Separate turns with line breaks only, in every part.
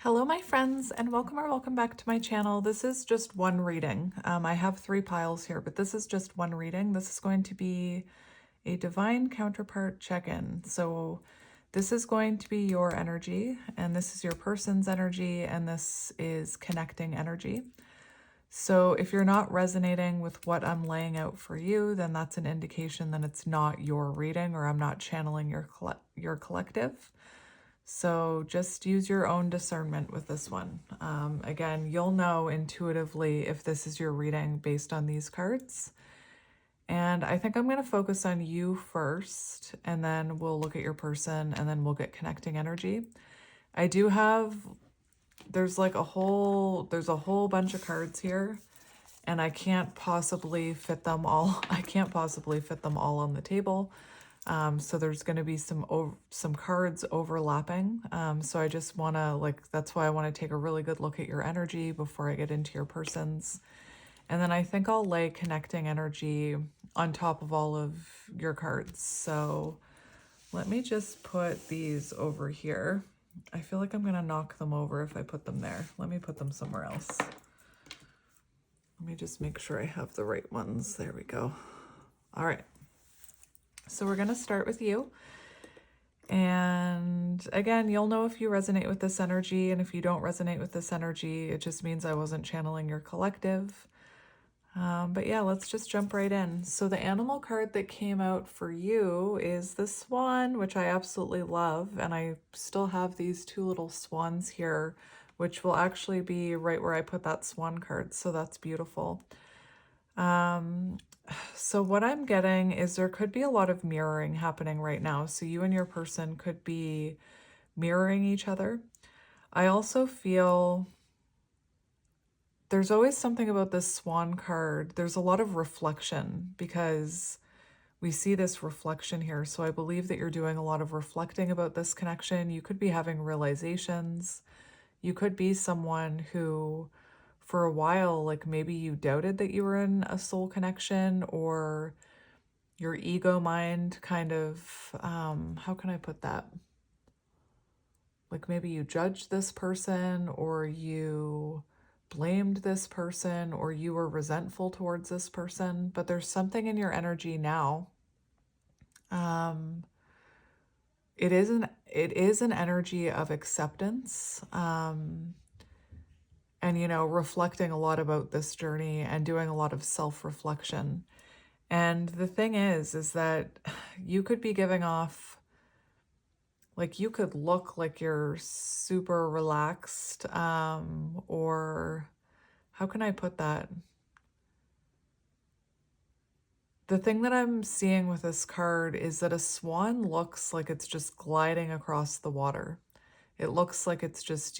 Hello, my friends, and welcome back to my channel. This is just one reading. I have 3 piles here, but this is just one reading. This is going to be a divine counterpart check-in. So this is going to be your energy, and this is your person's energy, and this is connecting energy. So if you're not resonating with what I'm laying out for you, then that's an indication that it's not your reading, or I'm not channeling your collective. So just use your own discernment with this one. Again, you'll know intuitively if this is your reading based on these cards. And I think I'm going to focus on you first, and then we'll look at your person, and then we'll get connecting energy. I do have, there's a whole bunch of cards here, and I can't possibly fit them all. I can't possibly fit them all on the table. So there's going to be some cards overlapping. So I just want to that's why I want to take a really good look at your energy before I get into your person's. And then I think I'll lay connecting energy on top of all of your cards. So let me just put these over here. I feel like I'm going to knock them over if I put them there. Let me put them somewhere else. Let me just make sure I have the right ones. There we go. All right. So we're going to start with you. And again, you'll know if you resonate with this energy, and if you don't resonate with this energy, it just means I wasn't channeling your collective. But yeah, let's just jump right in. So the animal card that came out for you is the swan, which I absolutely love. And I still have these 2 little swans here, which will actually be right where I put that swan card. So that's beautiful. So what I'm getting is there could be a lot of mirroring happening right now. So you and your person could be mirroring each other. I also feel there's always something about this swan card. There's a lot of reflection because we see this reflection here. So I believe that you're doing a lot of reflecting about this connection. You could be having realizations. You could be someone who, for a while, maybe you doubted that you were in a soul connection, or your ego mind kind of, how can I put that? Maybe you judged this person, or you blamed this person, or you were resentful towards this person, but there's something in your energy now. It is an energy of acceptance. And, reflecting a lot about this journey and doing a lot of self-reflection. And the thing is that you could be giving off, you could look like you're super relaxed, or how can I put that? The thing that I'm seeing with this card is that a swan looks like it's just gliding across the water. It looks like it's just,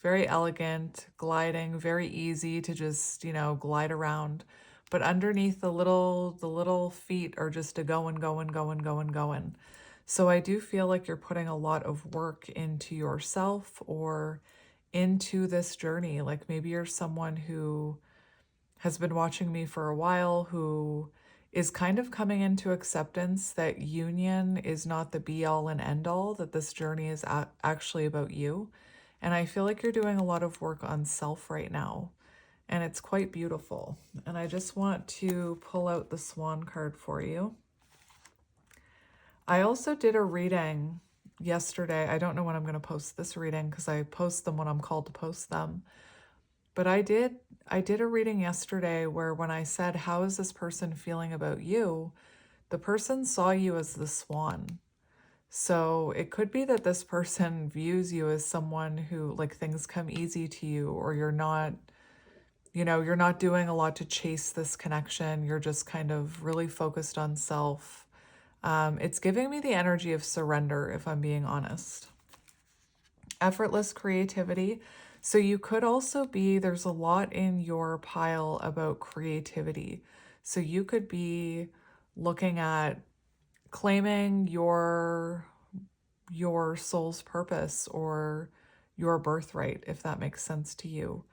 very elegant, gliding, very easy to just, glide around. But underneath the little feet are just going. So I do feel like you're putting a lot of work into yourself or into this journey. Maybe you're someone who has been watching me for a while, who is kind of coming into acceptance that union is not the be all and end all, that this journey is actually about you. And I feel like you're doing a lot of work on self right now, and it's quite beautiful. And I just want to pull out the swan card for you. I also did a reading yesterday. I don't know when I'm going to post this reading because I post them when I'm called to post them. But I did a reading yesterday where when I said, how is this person feeling about you? The person saw you as the swan. So it could be that this person views you as someone who, things come easy to you, or you're not doing a lot to chase this connection. You're just kind of really focused on self. It's giving me the energy of surrender, if I'm being honest. Effortless creativity. So you could also be, there's a lot in your pile about creativity. So you could be looking at claiming your soul's purpose or your birthright, if that makes sense to you.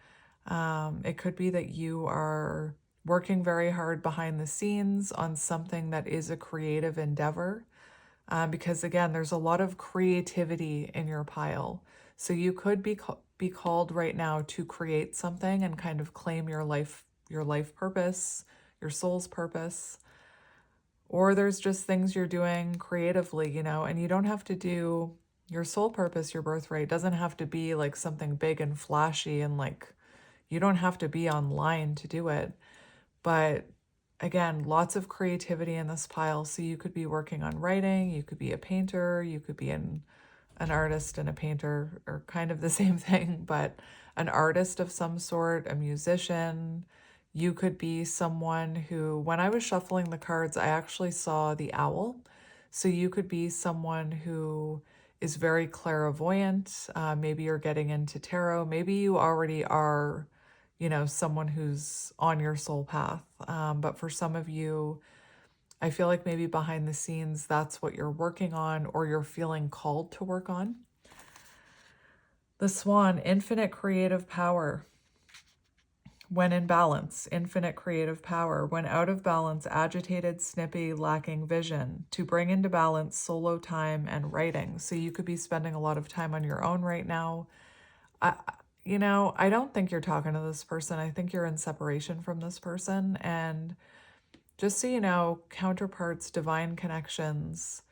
It could be that you are working very hard behind the scenes on something that is a creative endeavor, because again, there's a lot of creativity in your pile. So you could be called right now to create something and kind of claim your life purpose, your soul's purpose. Or there's just things you're doing creatively, you know, and you don't have to do your soul purpose, your birthright doesn't have to be like something big and flashy, and like you don't have to be online to do it. But again, lots of creativity in this pile. So you could be working on writing, you could be a painter, you could be an artist and a painter are kind of the same thing, but an artist of some sort, a musician. You could be someone who, when I was shuffling the cards, I actually saw the owl. So you could be someone who is very clairvoyant. Maybe you're getting into tarot. Maybe you already are, you know, someone who's on your soul path. But for some of you, I feel like maybe behind the scenes, that's what you're working on or you're feeling called to work on. The Swan, infinite creative power. When in balance, infinite creative power. When out of balance, agitated, snippy, lacking vision. To bring into balance, solo time and writing. So you could be spending a lot of time on your own right now. You know, I don't think you're talking to this person. I think you're in separation from this person. And just so you know, counterparts, divine connections,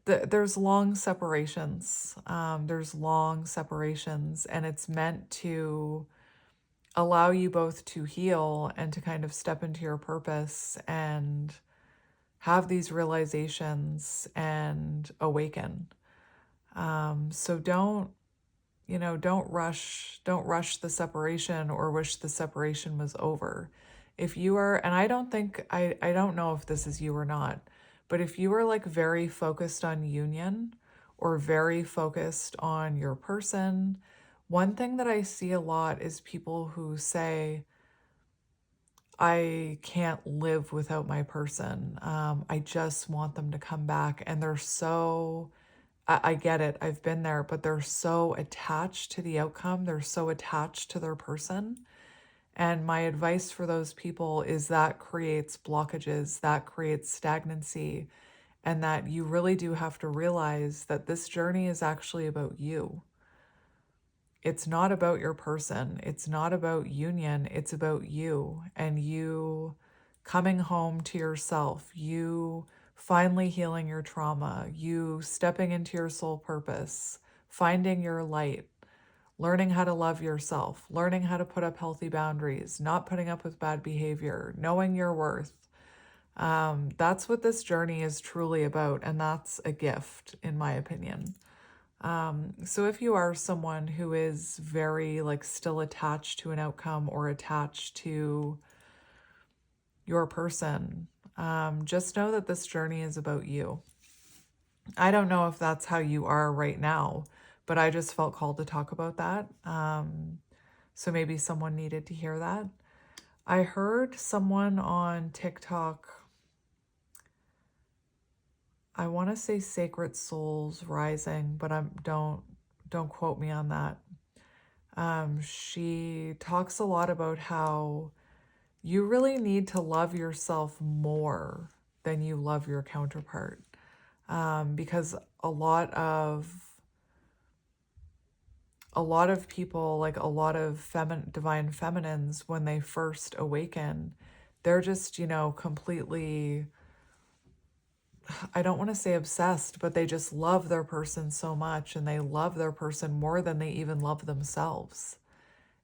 there's long separations. There's long separations, and it's meant to allow you both to heal and to kind of step into your purpose and have these realizations and awaken. So don't rush the separation or wish the separation was over. If you are, and I don't know if this is you or not, but if you are like very focused on union or very focused on your person, one thing that I see a lot is people who say, I can't live without my person. I just want them to come back. And they're so, I get it, I've been there, but they're so attached to the outcome. They're so attached to their person. And my advice for those people is that creates blockages, that creates stagnancy, and that you really do have to realize that this journey is actually about you. It's not about your person. It's not about union. It's about you and you coming home to yourself, you finally healing your trauma, you stepping into your soul purpose, finding your light, learning how to love yourself, learning how to put up healthy boundaries, not putting up with bad behavior, knowing your worth. That's what this journey is truly about. And that's a gift, in my opinion. So if you are someone who is very like still attached to an outcome or attached to your person, just know that this journey is about you. I don't know if that's how you are right now, but I just felt called to talk about that. So maybe someone needed to hear that. I heard someone on TikTok, I want to say Sacred Souls Rising, but don't quote me on that. She talks a lot about how you really need to love yourself more than you love your counterpart. Because a lot of people, like a lot of divine feminines, when they first awaken, they're just, completely, I don't want to say obsessed, but they just love their person so much, and they love their person more than they even love themselves.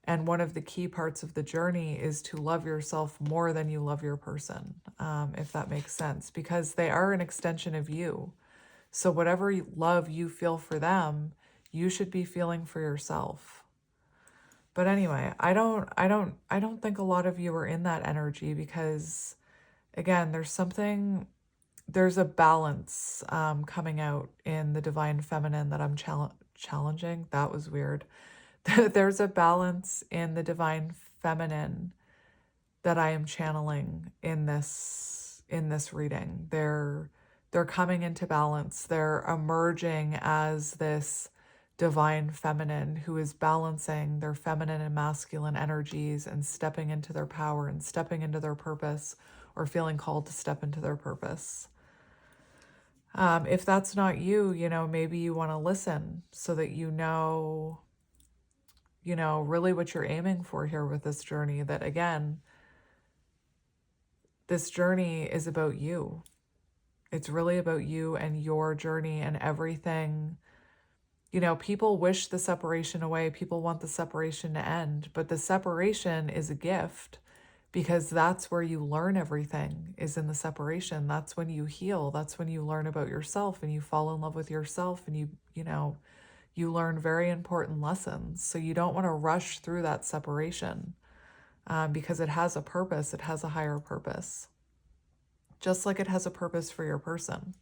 And one of the key parts of the journey is to love yourself more than you love your person, if that makes sense, because they are an extension of you. So whatever love you feel for them, you should be feeling for yourself. But anyway, I don't think a lot of you are in that energy because, again, there's a balance coming out in the divine feminine that I'm challenging. That was weird. There's a balance in the divine feminine that I am channeling in this reading. They're coming into balance. They're emerging as this divine feminine who is balancing their feminine and masculine energies and stepping into their power and stepping into their purpose, or feeling called to step into their purpose. If that's not you, maybe you want to listen so that really what you're aiming for here with this journey, that again, this journey is about you. It's really about you and your journey and everything. People wish the separation away. People want the separation to end, but the separation is a gift because that's where you learn everything, is in the separation. That's when you heal. That's when you learn about yourself and you fall in love with yourself and you learn very important lessons. So you don't want to rush through that separation because it has a purpose. It has a higher purpose, just like it has a purpose for your person.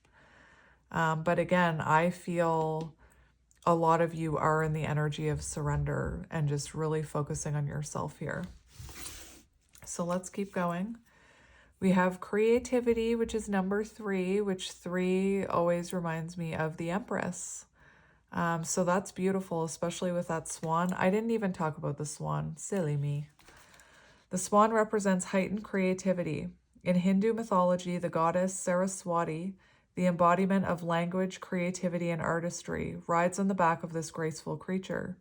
But again, I feel a lot of you are in the energy of surrender and just really focusing on yourself here. So let's keep going. We have creativity, which is number 3, which 3 always reminds me of the Empress. So that's beautiful, especially with that swan. I didn't even talk about the swan. Silly me. The swan represents heightened creativity. In Hindu mythology, the goddess Saraswati, the embodiment of language, creativity, and artistry, rides on the back of this graceful creature.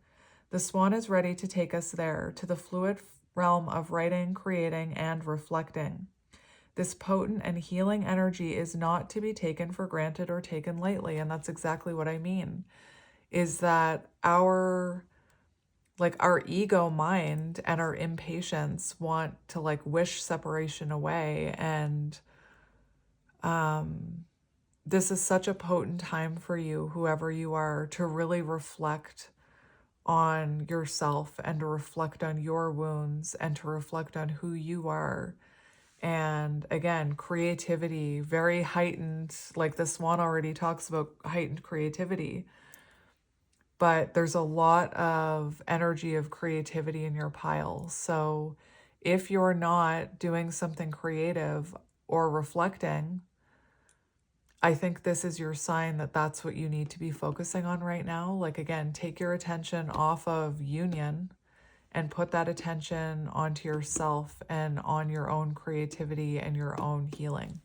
The swan is ready to take us there, to the fluid realm of writing, creating, and reflecting. This potent and healing energy is not to be taken for granted or taken lightly, and that's exactly what I mean, is that our ego mind and our impatience want to wish separation away. And this is such a potent time for you, whoever you are, to really reflect on yourself and to reflect on your wounds and to reflect on who you are. And again, creativity, very heightened, like this one already talks about heightened creativity. But there's a lot of energy of creativity in your pile. So if you're not doing something creative or reflecting, I think this is your sign that that's what you need to be focusing on right now. Again, take your attention off of union and put that attention onto yourself and on your own creativity and your own healing.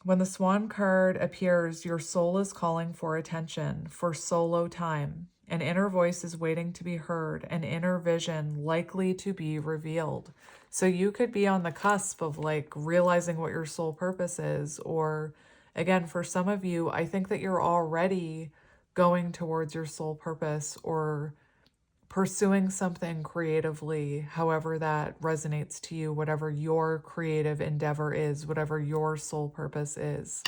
When the swan card appears, your soul is calling for attention, for solo time. An inner voice is waiting to be heard, an inner vision likely to be revealed. So you could be on the cusp of realizing what your soul purpose is. Or again, for some of you, I think that you're already going towards your soul purpose or pursuing something creatively, however that resonates to you, whatever your creative endeavor is, whatever your soul purpose is,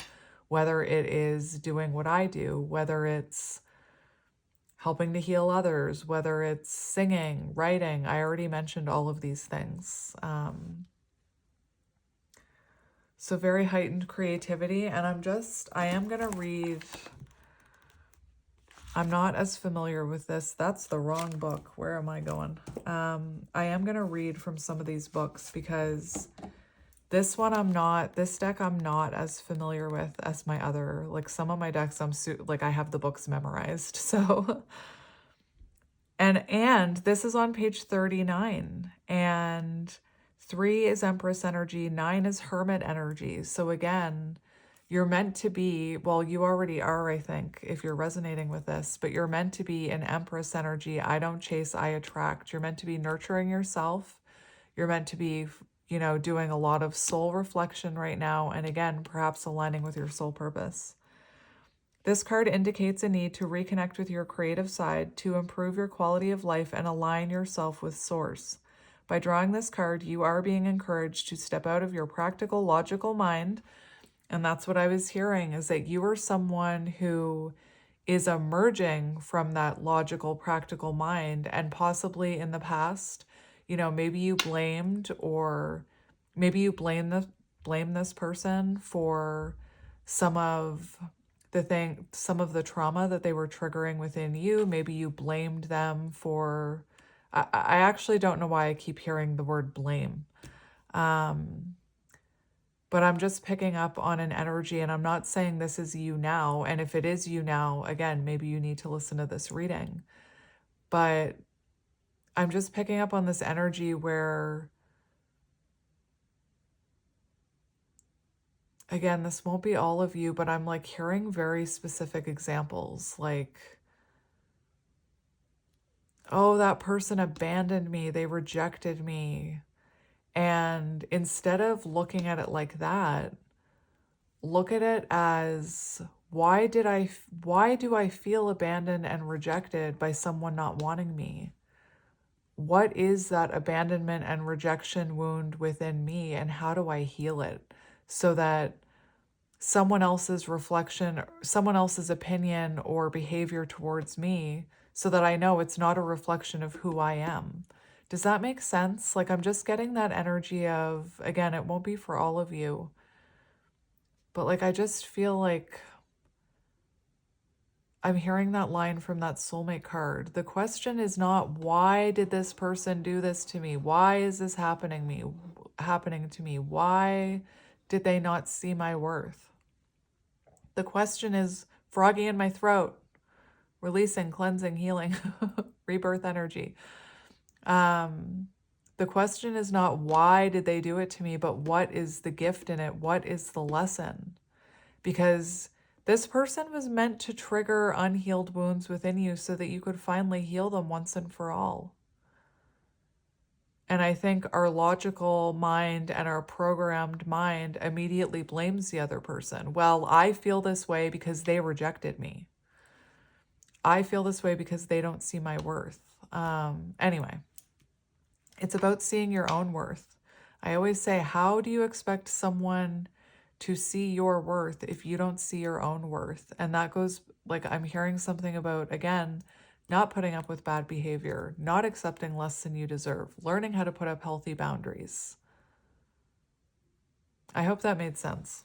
whether it is doing what I do, whether it's helping to heal others, whether it's singing, writing. I already mentioned all of these things. So very heightened creativity. And I am going to read... I'm not as familiar with this. That's the wrong book. Where am I going? I am going to read from some of these books because this deck I'm not as familiar with as my other, some of my decks I have the books memorized. So, and this is on page 39, and 3 is Empress energy, 9 is Hermit energy. So again, you're meant to be, well, you already are, I think, if you're resonating with this, but you're meant to be an Empress energy. I don't chase, I attract. You're meant to be nurturing yourself. You're meant to be, doing a lot of soul reflection right now. And again, perhaps aligning with your soul purpose. This card indicates a need to reconnect with your creative side to improve your quality of life and align yourself with Source. By drawing this card, you are being encouraged to step out of your practical, logical mind. And that's what I was hearing, is that you are someone who is emerging from that logical, practical mind. And possibly in the past, maybe you blamed blame this person for some of the trauma that they were triggering within you. Maybe you blamed them for, I actually don't know why I keep hearing the word blame. But I'm just picking up on an energy, and I'm not saying this is you now. And if it is you now, again, maybe you need to listen to this reading. But I'm just picking up on this energy where again, this won't be all of you, but I'm like hearing very specific examples. Like, oh, that person abandoned me. They rejected me. And instead of looking at it like that, look at it as why do I feel abandoned and rejected by someone not wanting me? What is that abandonment and rejection wound within me, and how do I heal it so that someone else's reflection, someone else's opinion or behavior towards me, so that I know it's not a reflection of who I am? Does that make sense? Like, I'm just getting that energy of, again, it won't be for all of you, but like, I just feel like I'm hearing that line from that soulmate card. The question is not, why did this person do this to me? Why is this happening to me? Why did they not see my worth? The question is, froggy in my throat, releasing, cleansing, healing, rebirth energy. The question is not, why did they do it to me, but what is the gift in it? What is the lesson? Because this person was meant to trigger unhealed wounds within you so that you could finally heal them once and for all. And I think our logical mind and our programmed mind immediately blames the other person. Well, I feel this way because they rejected me. I feel this way because they don't see my worth. Anyway, it's about seeing your own worth. I always say, how do you expect someone to see your worth if you don't see your own worth? And that goes, like, I'm hearing something about, again, not putting up with bad behavior, not accepting less than you deserve, learning how to put up healthy boundaries. I hope that made sense.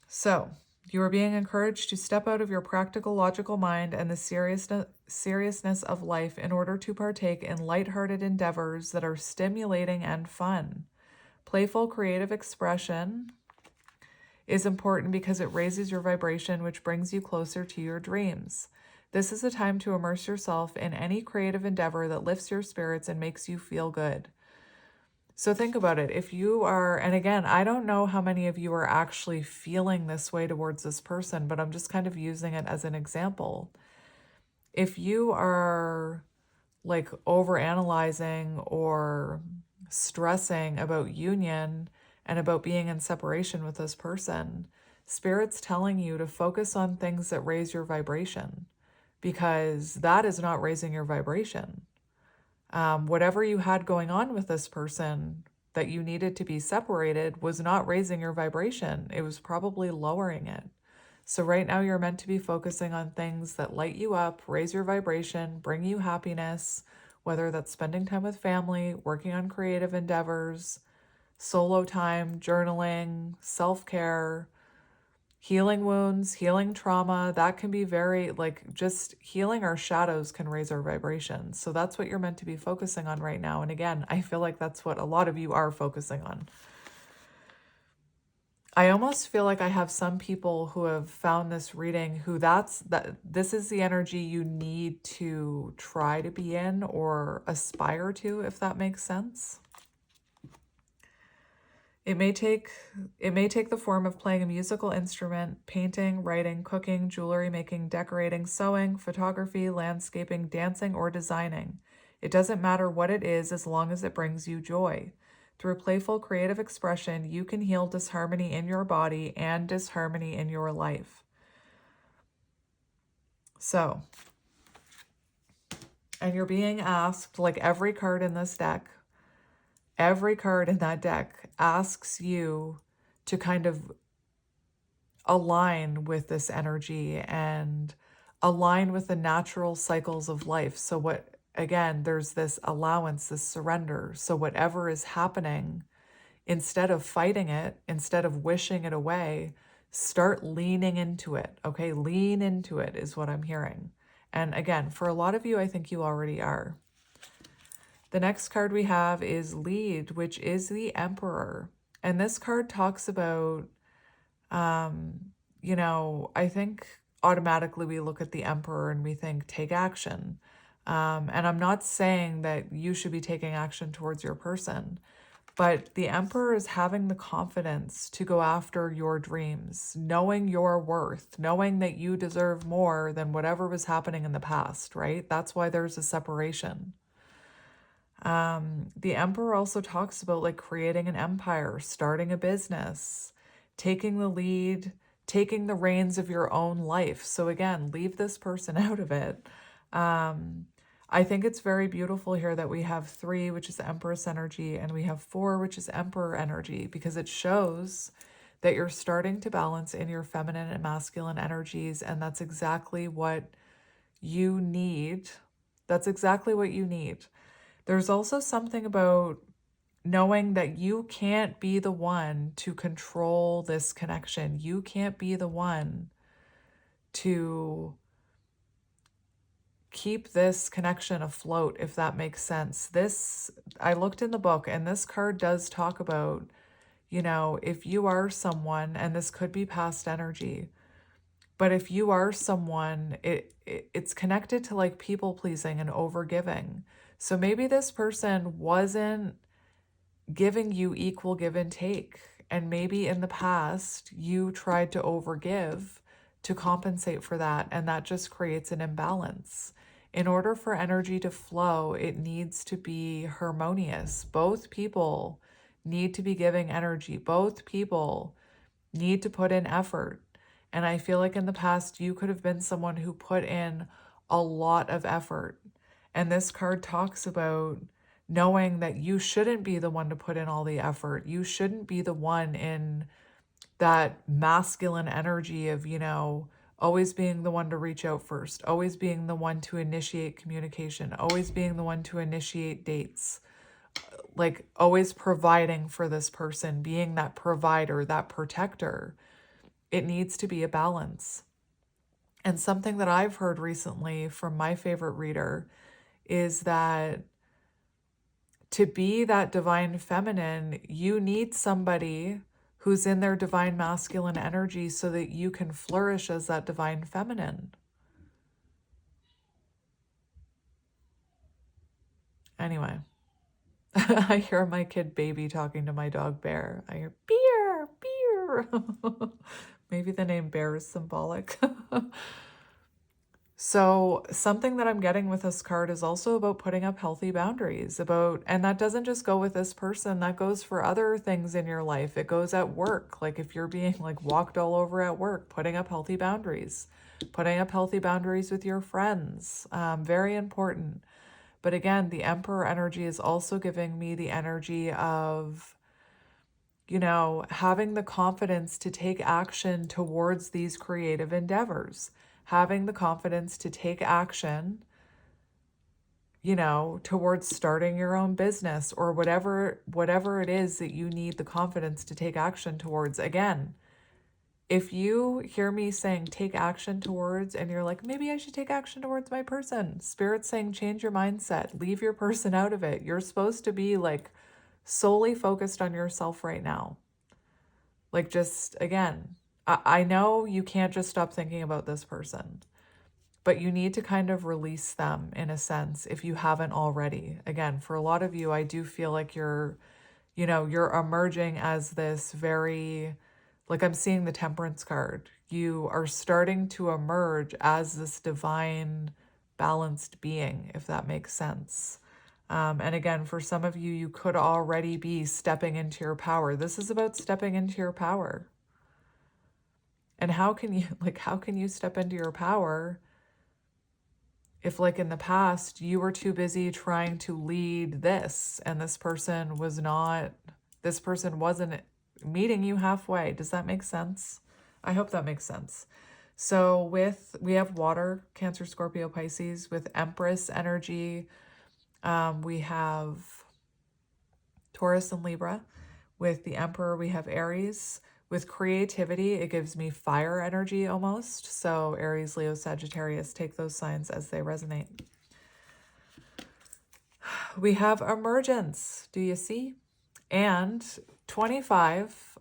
So you are being encouraged to step out of your practical, logical mind and the seriousness of life in order to partake in lighthearted endeavors that are stimulating and fun. Playful, creative expression is important because it raises your vibration, which brings you closer to your dreams. This is a time to immerse yourself in any creative endeavor that lifts your spirits and makes you feel good. So think about it. If you are, and again, I don't know how many of you are actually feeling this way towards this person, but I'm just kind of using it as an example. If you are like overanalyzing or stressing about union and about being in separation with this person, Spirit's telling you to focus on things that raise your vibration, because that is not raising your vibration. Whatever you had going on with this person that you needed to be separated was not raising your vibration. It was probably lowering it. So right now you're meant to be focusing on things that light you up, raise your vibration, bring you happiness, whether that's spending time with family, working on creative endeavors, solo time, journaling, self-care, healing wounds, healing trauma. That can be very, like, just healing our shadows can raise our vibrations. So that's what you're meant to be focusing on right now. And again, I feel like that's what a lot of you are focusing on. I almost feel like I have some people who have found this reading who this is the energy you need to try to be in or aspire to, if that makes sense. It may take the form of playing a musical instrument, painting, writing, cooking, jewelry making, decorating, sewing, photography, landscaping, dancing, or designing. It doesn't matter what it is as long as it brings you joy. Through playful, creative expression, you can heal disharmony in your body and disharmony in your life. So, and you're being asked, like every card in this deck, every card in that deck asks you to kind of align with this energy and align with the natural cycles of life. So again, there's this allowance, this surrender. So whatever is happening, instead of fighting it, instead of wishing it away, start leaning into it. Okay, lean into it is what I'm hearing. And again, for a lot of you, I think you already are. The next card we have is Lead, which is the Emperor. And this card talks about, I think automatically we look at the Emperor and we think, take action. And I'm not saying that you should be taking action towards your person, But the Emperor is having the confidence to go after your dreams, knowing your worth, knowing that you deserve more than whatever was happening in the past, right? That's why there's a separation. The Emperor also talks about like creating an empire, starting a business, taking the lead, taking the reins of your own life. So again, leave this person out of it. I think it's very beautiful here that we have 3, which is Empress energy, and we have 4, which is Emperor energy, because it shows that you're starting to balance in your feminine and masculine energies, and that's exactly what you need. That's exactly what you need. There's also something about knowing that you can't be the one to control this connection. You can't be the one to keep this connection afloat, if that makes sense. This, I looked in the book, and this card does talk about, you know, if you are someone, and this could be past energy, but if you are someone, it's connected to like people pleasing and overgiving. So maybe this person wasn't giving you equal give and take. And maybe in the past, you tried to overgive to compensate for that. And that just creates an imbalance. In order for energy to flow, it needs to be harmonious. Both people need to be giving energy. Both people need to put in effort. And I feel like in the past, you could have been someone who put in a lot of effort. And this card talks about knowing that you shouldn't be the one to put in all the effort. You shouldn't be the one in that masculine energy of, you know, always being the one to reach out first, always being the one to initiate communication, always being the one to initiate dates, like always providing for this person, being that provider, that protector. It needs to be a balance. And something that I've heard recently from my favorite reader is that to be that divine feminine, you need somebody who's in their divine masculine energy so that you can flourish as that divine feminine. Anyway, I hear my kid baby talking to my dog Bear. I hear beer, beer. Maybe the name Bear is symbolic. So something that I'm getting with this card is also about putting up healthy boundaries, about, and that doesn't just go with this person, that goes for other things in your life. It goes at work. Like if you're being like walked all over at work, putting up healthy boundaries with your friends, very important. But again, the Emperor energy is also giving me the energy of, you know, having the confidence to take action towards these creative endeavors, having the confidence to take action, you know, towards starting your own business or whatever it is that you need the confidence to take action towards. Again, if you hear me saying take action towards and you're like, maybe I should take action towards my person, Spirit's saying change your mindset, leave your person out of it. You're supposed to be like solely focused on yourself right now. Like just, again, I know you can't just stop thinking about this person, but you need to kind of release them in a sense if you haven't already. Again, for a lot of you, I do feel like you're, you know, you're emerging as this very, like I'm seeing the Temperance card. You are starting to emerge as this divine, balanced being, if that makes sense. And again, for some of you, you could already be stepping into your power. This is about stepping into your power. And how can you step into your power if like in the past you were too busy trying to lead this and this person wasn't meeting you halfway? Does that make sense? I hope that makes sense. So we have water, Cancer, Scorpio, Pisces. With Empress energy, we have Taurus and Libra. With the Emperor, we have Aries. With creativity, it gives me fire energy almost. So Aries, Leo, Sagittarius, take those signs as they resonate. We have Emergence. Do you see? And 25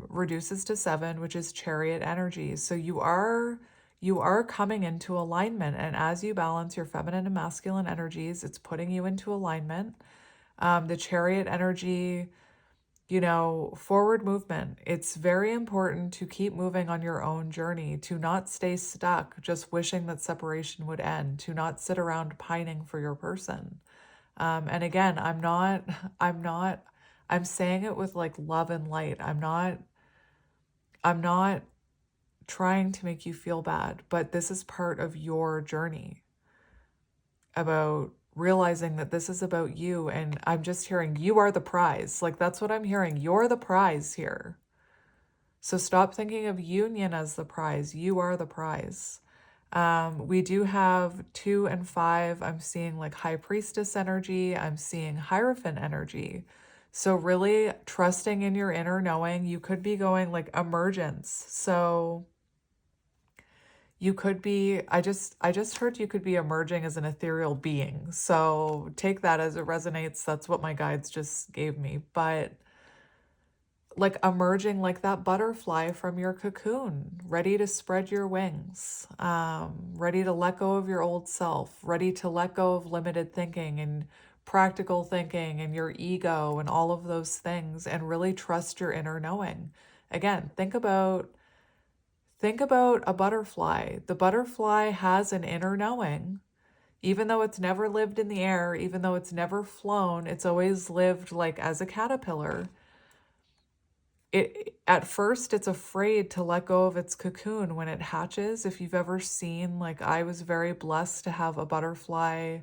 reduces to 7, which is Chariot energy. So you are coming into alignment. And as you balance your feminine and masculine energies, it's putting you into alignment. The Chariot energy, forward movement. It's very important to keep moving on your own journey, to not stay stuck just wishing that separation would end, to not sit around pining for your person. And again, I'm saying it with like love and light. I'm not trying to make you feel bad, but this is part of your journey about realizing that this is about you. And I'm just hearing you are the prize. Like, that's what I'm hearing. You're the prize here. So stop thinking of union as the prize. You are the prize. We do have 2 and 5. I'm seeing like high priestess energy. I'm seeing Hierophant energy. So really trusting in your inner knowing. You could be going like emergence. So you could be, I just heard you could be emerging as an ethereal being. So take that as it resonates. That's what my guides just gave me. But like emerging like that butterfly from your cocoon, ready to spread your wings, ready to let go of your old self, ready to let go of limited thinking and practical thinking and your ego and all of those things, and really trust your inner knowing. Again, think about a butterfly. The butterfly has an inner knowing. Even though it's never lived in the air, even though it's never flown, it's always lived like as a caterpillar. At first it's afraid to let go of its cocoon when it hatches. If you've ever seen, like, I was very blessed to have a butterfly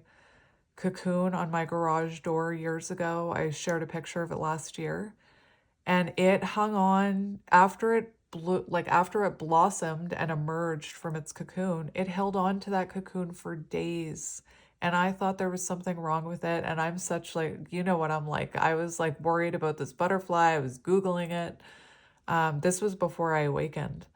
cocoon on my garage door years ago. I shared a picture of it last year, and it hung on after it blossomed and emerged from its cocoon. It held on to that cocoon for days. And I thought there was something wrong with it. And I'm such like, you know what I'm like. I was like worried about this butterfly. I was Googling it. This was before I awakened.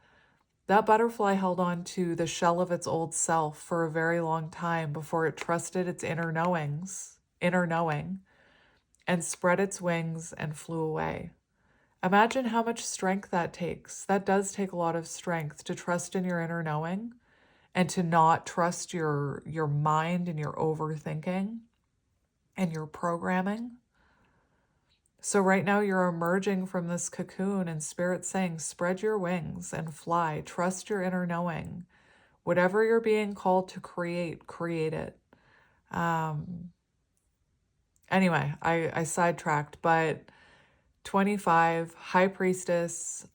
That butterfly held on to the shell of its old self for a very long time before it trusted its inner knowing, and spread its wings and flew away. Imagine how much strength that takes. That does take a lot of strength to trust in your inner knowing and to not trust your mind and your overthinking and your programming. So right now you're emerging from this cocoon, and Spirit's saying, spread your wings and fly. Trust your inner knowing. Whatever you're being called to create, create it. Anyway, I sidetracked, but 25, High Priestess,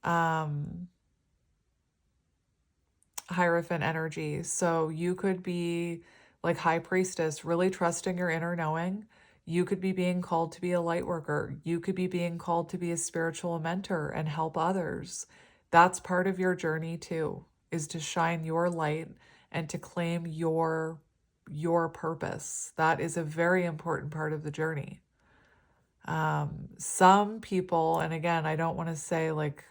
Hierophant energy. So you could be like High Priestess, really trusting your inner knowing. You could be being called to be a light worker. You could be being called to be a spiritual mentor and help others. That's part of your journey too, is to shine your light and to claim your purpose. That is a very important part of the journey. Some people, and again, I don't want to say like,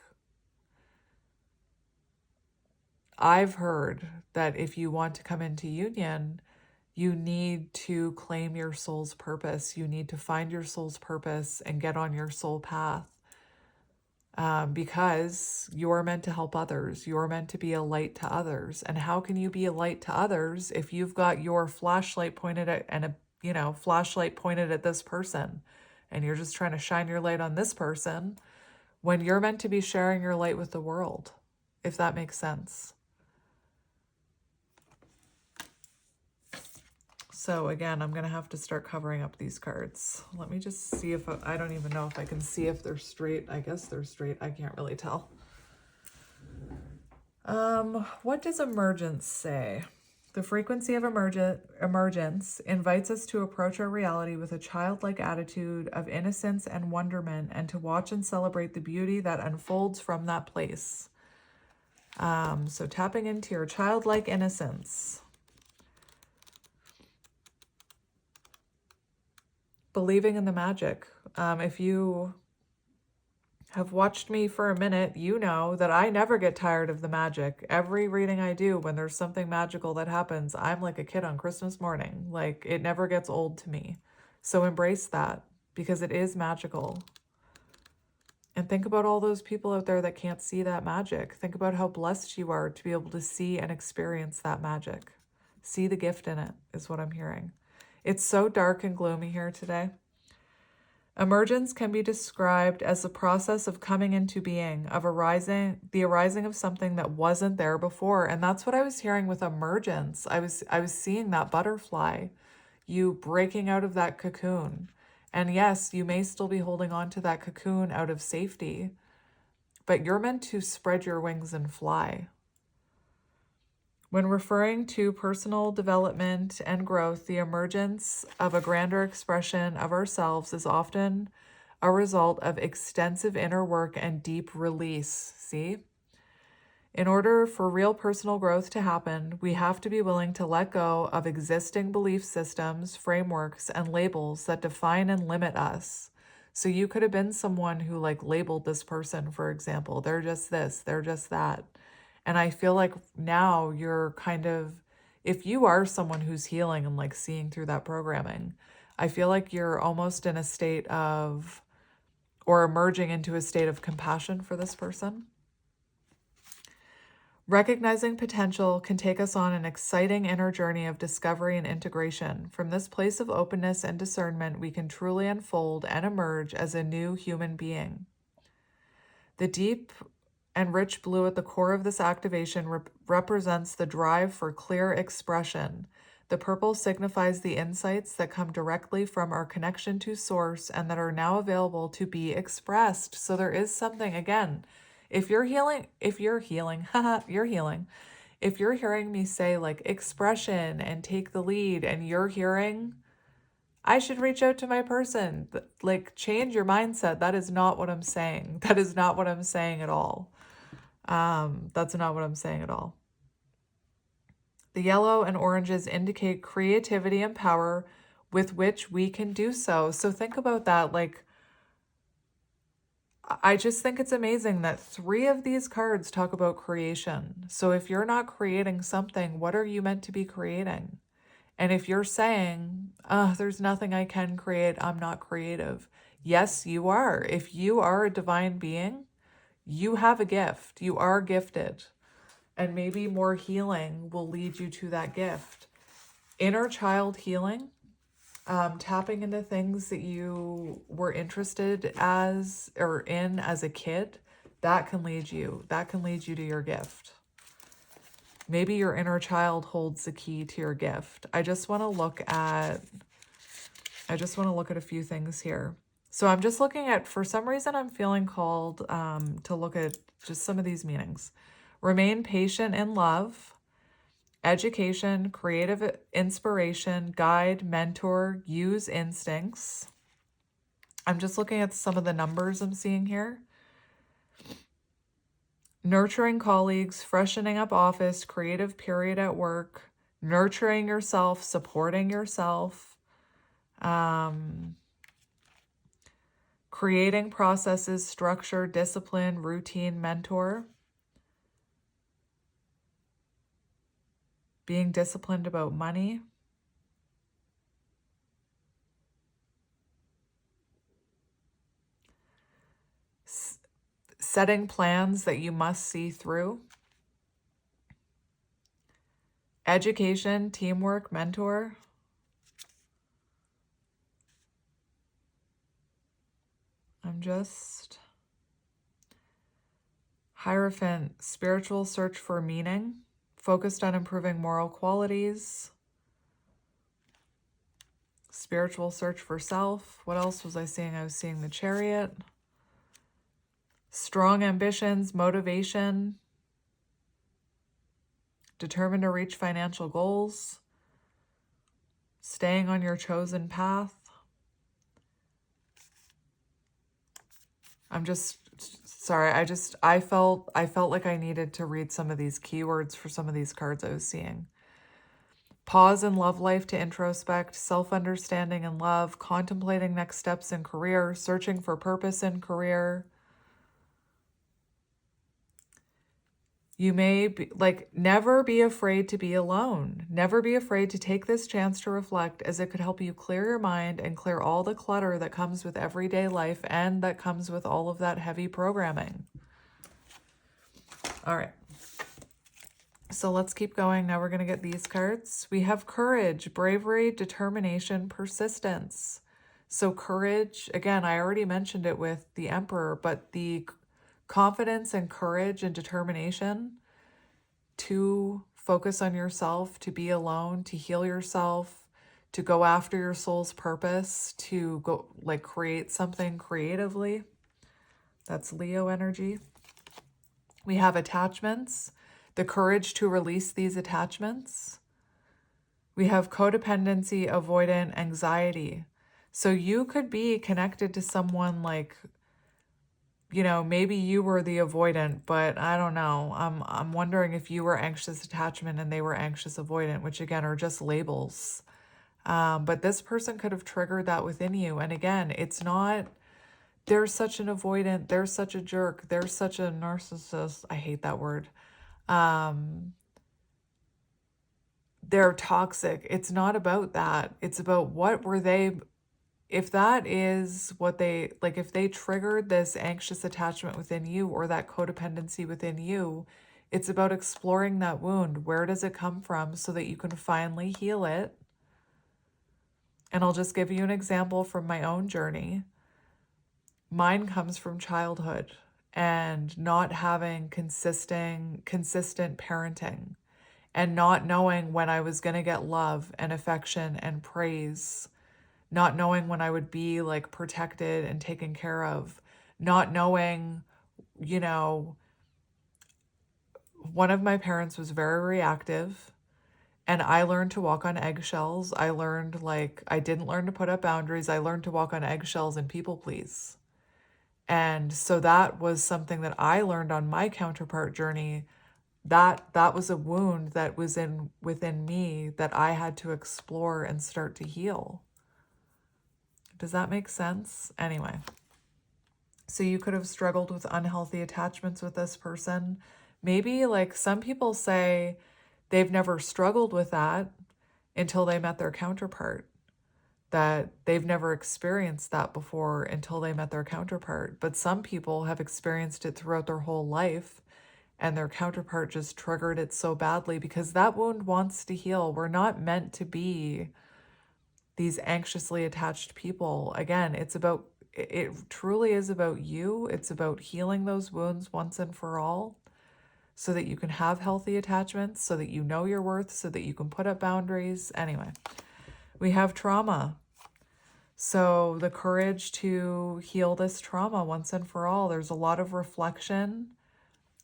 I've heard that if you want to come into union, you need to claim your soul's purpose. You need to find your soul's purpose and get on your soul path, because you're meant to help others. You're meant to be a light to others. And how can you be a light to others if you've got your flashlight pointed at flashlight pointed at this person, and you're just trying to shine your light on this person when you're meant to be sharing your light with the world, if that makes sense. So again, I'm going to have to start covering up these cards. Let me just see if I don't even know if I can see if they're straight. I guess they're straight. I can't really tell. What does Emergence say? The frequency of emergence invites us to approach our reality with a childlike attitude of innocence and wonderment, and to watch and celebrate the beauty that unfolds from that place. So tapping into your childlike innocence. Believing in the magic. If you have watched me for a minute, you know that I never get tired of the magic. Every reading I do, when there's something magical that happens, I'm like a kid on Christmas morning. Like, it never gets old to me. So embrace that, because it is magical. And think about all those people out there that can't see that magic. Think about how blessed you are to be able to see and experience that magic. See the gift in it, is what I'm hearing. It's so dark and gloomy here today. Emergence can be described as the process of coming into being, of the arising of something that wasn't there before. And that's what I was hearing with emergence. I was seeing that butterfly, you breaking out of that cocoon. And yes, you may still be holding on to that cocoon out of safety, but you're meant to spread your wings and fly. When referring to personal development and growth, the emergence of a grander expression of ourselves is often a result of extensive inner work and deep release. See? In order for real personal growth to happen, we have to be willing to let go of existing belief systems, frameworks, and labels that define and limit us. So you could have been someone who labeled this person, for example, they're just this, they're just that. And I feel like now you're kind of, if you are someone who's healing and seeing through that programming, I feel like you're almost in a state of, or emerging into a state of compassion for this person. Recognizing potential can take us on an exciting inner journey of discovery and integration. From this place of openness and discernment, we can truly unfold and emerge as a new human being. The deep and rich blue at the core of this activation represents the drive for clear expression. The purple signifies the insights that come directly from our connection to source and that are now available to be expressed. So there is something, again, if you're healing, you're healing. If you're hearing me say expression and take the lead, and you're hearing, I should reach out to my person, change your mindset. That is not what I'm saying. That is not what I'm saying at all. That's not what I'm saying at all. The yellow and oranges indicate creativity and power with which we can do so. So think about that. I just think it's amazing that 3 of these cards talk about creation. So if you're not creating something, what are you meant to be creating? And if you're saying, there's nothing I can create, I'm not creative. Yes, you are. If you are a divine being, you have a gift. You are gifted. And maybe more healing will lead you to that gift. Inner child healing, tapping into things that you were interested in as a kid, that can lead you to your gift. Maybe your inner child holds the key to your gift. I just want to look at a few things here. So I'm just looking at, for some reason, I'm feeling called to look at just some of these meanings. Remain patient in love, education, creative inspiration, guide, mentor, use instincts. I'm just looking at some of the numbers I'm seeing here. Nurturing colleagues, freshening up office, creative period at work, nurturing yourself, supporting yourself, creating processes, structure, discipline, routine, mentor, being disciplined about money, setting plans that you must see through, education, teamwork, mentor, Hierophant, spiritual search for meaning, focused on improving moral qualities, spiritual search for self. What else was I seeing? I was seeing the Chariot. Strong ambitions, motivation, determined to reach financial goals, staying on your chosen path. I'm just sorry. I felt like I needed to read some of these keywords for some of these cards I was seeing. Pause in love life to introspect, self-understanding and love, contemplating next steps in career, searching for purpose in career. You may be never be afraid to be alone. Never be afraid to take this chance to reflect, as it could help you clear your mind and clear all the clutter that comes with everyday life and that comes with all of that heavy programming. All right. So let's keep going. Now we're going to get these cards. We have courage, bravery, determination, persistence. So courage, again, I already mentioned it with the Emperor, but the confidence and courage and determination to focus on yourself, to be alone, to heal yourself, to go after your soul's purpose, to go like create something creatively. That's Leo energy. We have attachments, the courage to release these attachments. We have codependency, avoidant, anxiety. So you could be connected to someone like, you know, maybe you were the avoidant, but I don't know. I'm wondering if you were anxious attachment and they were anxious avoidant, which again are just labels. But this person could have triggered that within you. And again, it's not, they're such an avoidant, they're such a jerk, they're such a narcissist. I hate that word. They're toxic. It's not about that. It's about what were they, if that is what they, like if they triggered this anxious attachment within you or that codependency within you, it's about exploring that wound. Where does it come from so that you can finally heal it? And I'll just give you an example from my own journey. Mine comes from childhood and not having consistent parenting and not knowing when I was going to get love and affection and praise, not knowing when I would be like protected and taken care of, not knowing, you know, one of my parents was very reactive and I learned to walk on eggshells. I learned like, I didn't learn to put up boundaries. I learned to walk on eggshells and people please. And so that was something that I learned on my counterpart journey. That was a wound that was within me that I had to explore and start to heal. Does that make sense? Anyway, so you could have struggled with unhealthy attachments with this person. Maybe like some people say they've never struggled with that until they met their counterpart, that they've never experienced that before until they met their counterpart. But some people have experienced it throughout their whole life and their counterpart just triggered it so badly because that wound wants to heal. We're not meant to be these anxiously attached people. Again, it truly is about you. It's about healing those wounds once and for all so that you can have healthy attachments, so that you know your worth, so that you can put up boundaries. Anyway, we have trauma. So the courage to heal this trauma once and for all. There's a lot of reflection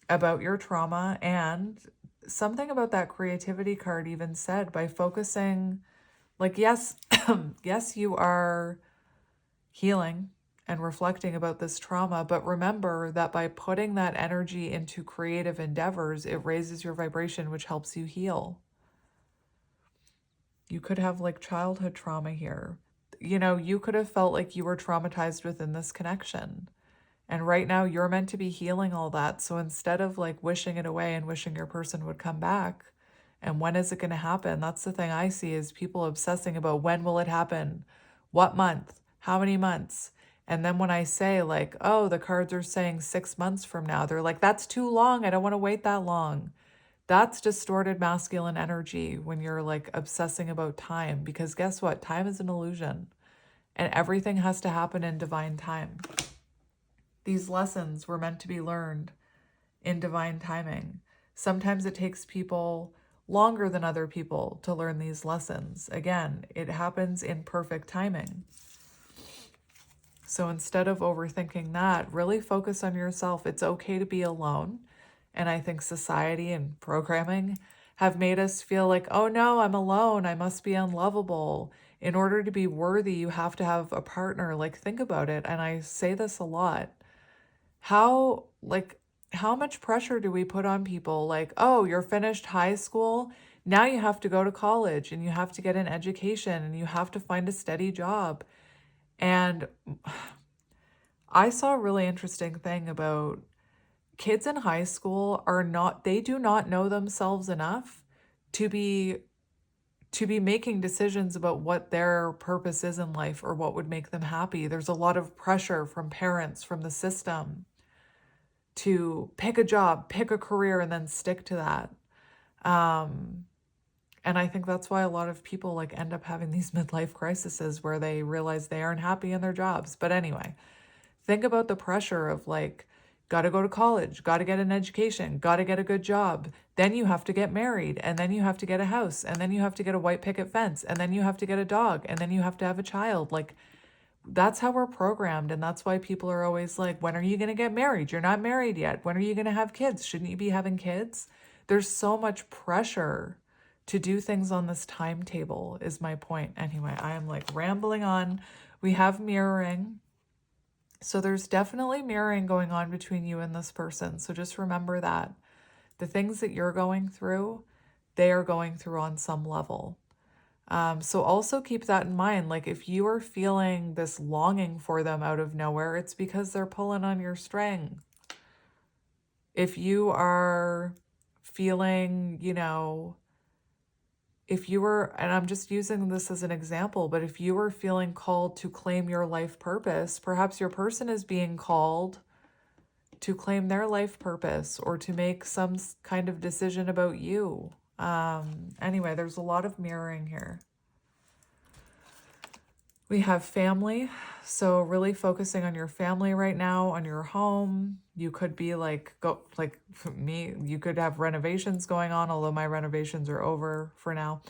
about your trauma, and something about that creativity card even said by focusing, like, yes, yes, you are healing and reflecting about this trauma, but remember that by putting that energy into creative endeavors, it raises your vibration, which helps you heal. You could have like childhood trauma here. You know, you could have felt like you were traumatized within this connection. And right now you're meant to be healing all that. So instead of like wishing it away and wishing your person would come back, and when is it going to happen? That's the thing I see is people obsessing about when will it happen? What month? How many months? And then when I say like, oh, the cards are saying 6 months from now, they're like, that's too long. I don't want to wait that long. That's distorted masculine energy when you're like obsessing about time, because guess what? Time is an illusion and everything has to happen in divine time. These lessons were meant to be learned in divine timing. Sometimes it takes people longer than other people to learn these lessons. Again, it happens in perfect timing. So instead of overthinking that, really focus on yourself. It's okay to be alone. And I think society and programming have made us feel like, oh no, I'm alone. I must be unlovable. In order to be worthy, you have to have a partner. Like, think about it. And I say this a lot. How much pressure do we put on people? Like, oh, you're finished high school. Now you have to go to college and you have to get an education and you have to find a steady job. And I saw a really interesting thing about kids in high school they do not know themselves enough to be making decisions about what their purpose is in life or what would make them happy. There's a lot of pressure from parents, from the system, to pick a job, pick a career, and then stick to that. And I think that's why a lot of people like end up having these midlife crises where they realize they aren't happy in their jobs. But anyway, think about the pressure of like, got to go to college, got to get an education, got to get a good job. Then you have to get married, and then you have to get a house, and then you have to get a white picket fence, and then you have to get a dog, and then you have to have a child. Like, that's how we're programmed. And that's why people are always like, when are you going to get married? You're not married yet. When are you going to have kids? Shouldn't you be having kids? There's so much pressure to do things on this timetable, is my point. Anyway, I am like rambling on. We have mirroring. So there's definitely mirroring going on between you and this person. So just remember that the things that you're going through, they are going through on some level. So also keep that in mind. Like if you are feeling this longing for them out of nowhere, it's because they're pulling on your string. If you are feeling, if you were, and I'm just using this as an example, but if you were feeling called to claim your life purpose, perhaps your person is being called to claim their life purpose or to make some kind of decision about you. Anyway, there's a lot of mirroring here. We have family. So really focusing on your family right now, on your home. You could be like for me, you could have renovations going on, although my renovations are over for now.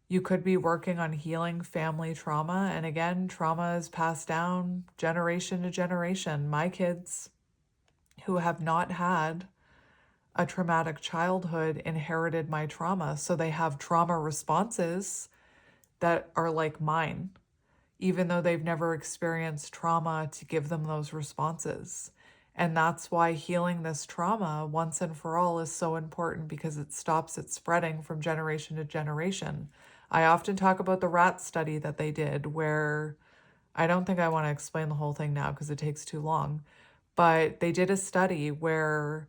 You could be working on healing family trauma. And again, trauma is passed down generation to generation. My kids who have not had a traumatic childhood inherited my trauma. So they have trauma responses that are like mine, even though they've never experienced trauma to give them those responses. And that's why healing this trauma once and for all is so important, because it stops it spreading from generation to generation. I often talk about the rat study that they did, where I don't think I want to explain the whole thing now because it takes too long, but they did a study where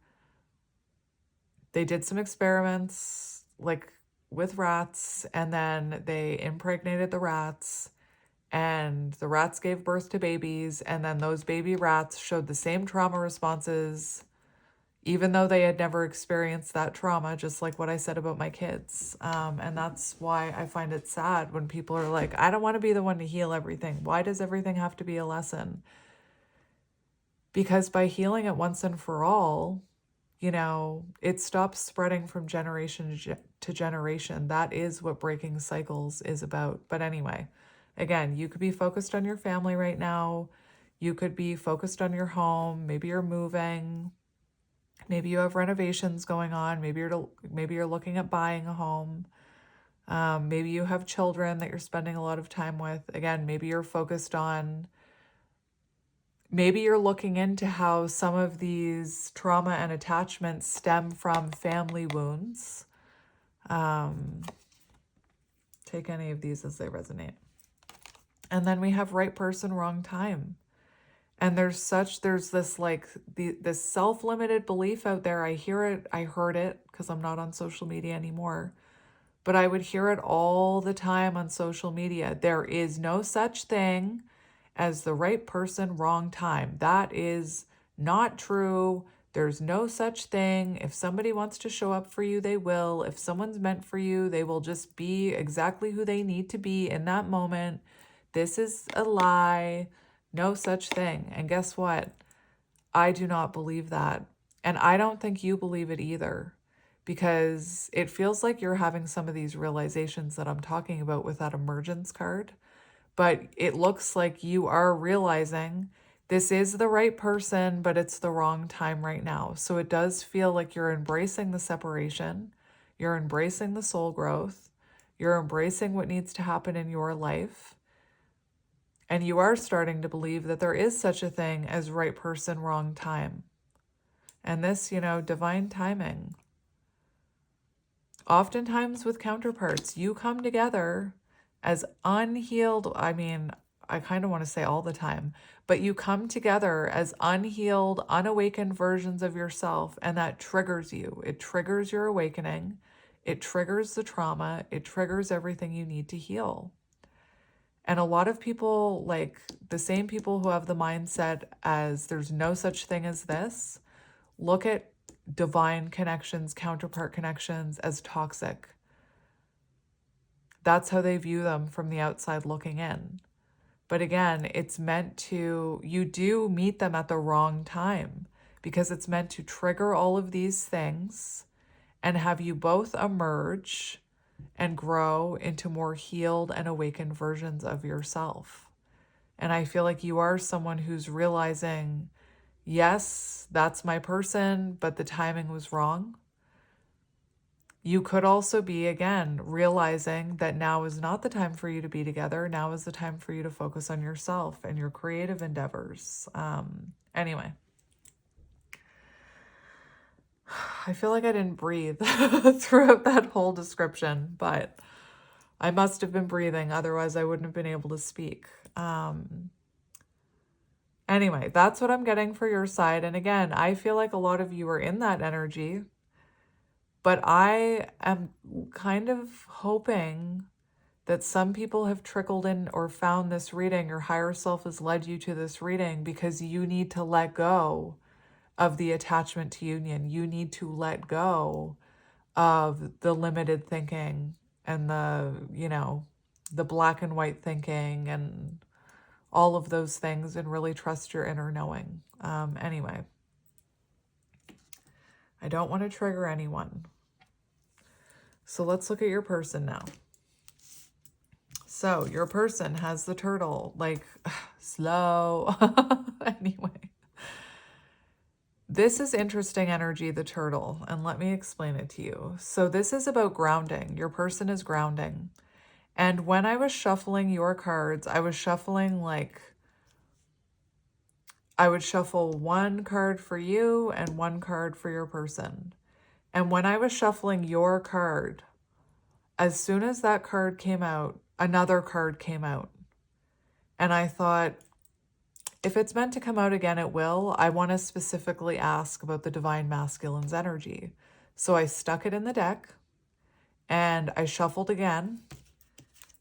they did some experiments like with rats, and then they impregnated the rats, and the rats gave birth to babies, and then those baby rats showed the same trauma responses, even though they had never experienced that trauma, just like what I said about my kids. And that's why I find it sad when people are like, I don't want to be the one to heal everything. Why does everything have to be a lesson? Because by healing it once and for all, it stops spreading from generation to generation. That is what breaking cycles is about. But anyway, again, you could be focused on your family right now. You could be focused on your home. Maybe you're moving. Maybe you have renovations going on. Maybe you're looking at buying a home. Maybe you have children that you're spending a lot of time with. Again, maybe you're focused on, maybe you're looking into how some of these trauma and attachments stem from family wounds. Take any of these as they resonate. And then we have right person, wrong time. And there's this like this self-limited belief out there. I heard it because I'm not on social media anymore, but I would hear it all the time on social media. There is no such thing as the right person, wrong time. That is not true. There's no such thing. If somebody wants to show up for you, they will. If someone's meant for you, they will just be exactly who they need to be in that moment. This is a lie. No such thing. And guess what? I do not believe that. And I don't think you believe it either, because it feels like you're having some of these realizations that I'm talking about with that Emergence card. But it looks like you are realizing this is the right person, but it's the wrong time right now. So it does feel like you're embracing the separation. You're embracing the soul growth. You're embracing what needs to happen in your life. And you are starting to believe that there is such a thing as right person, wrong time. And this, divine timing. Oftentimes with counterparts, you come together as unhealed, I kind of want to say all the time, but you come together as unhealed, unawakened versions of yourself, and that triggers you. It triggers your awakening. It triggers the trauma. It triggers everything you need to heal. And a lot of people, like the same people who have the mindset as there's no such thing as this, look at divine connections, counterpart connections as toxic. That's how they view them from the outside looking in. But again, it's meant to, you do meet them at the wrong time because it's meant to trigger all of these things and have you both emerge and grow into more healed and awakened versions of yourself. And I feel like you are someone who's realizing, yes, that's my person, but the timing was wrong. You could also be, again, realizing that now is not the time for you to be together. Now is the time for you to focus on yourself and your creative endeavors. Anyway, I feel like I didn't breathe throughout that whole description, but I must have been breathing. Otherwise, I wouldn't have been able to speak. Anyway, that's what I'm getting for your side. And again, I feel like a lot of you are in that energy. But I am kind of hoping that some people have trickled in or found this reading, your higher self has led you to this reading because you need to let go of the attachment to union. You need to let go of the limited thinking and the black and white thinking and all of those things and really trust your inner knowing. Anyway. I don't want to trigger anyone. So let's look at your person now. So your person has the turtle, like slow. Anyway, this is interesting energy, the turtle, and let me explain it to you. So this is about grounding. Your person is grounding. And when I was shuffling your cards, I was shuffling I would shuffle one card for you and one card for your person. And when I was shuffling your card, as soon as that card came out, another card came out. And I thought, if it's meant to come out again, it will. I want to specifically ask about the Divine Masculine's energy. So I stuck it in the deck and I shuffled again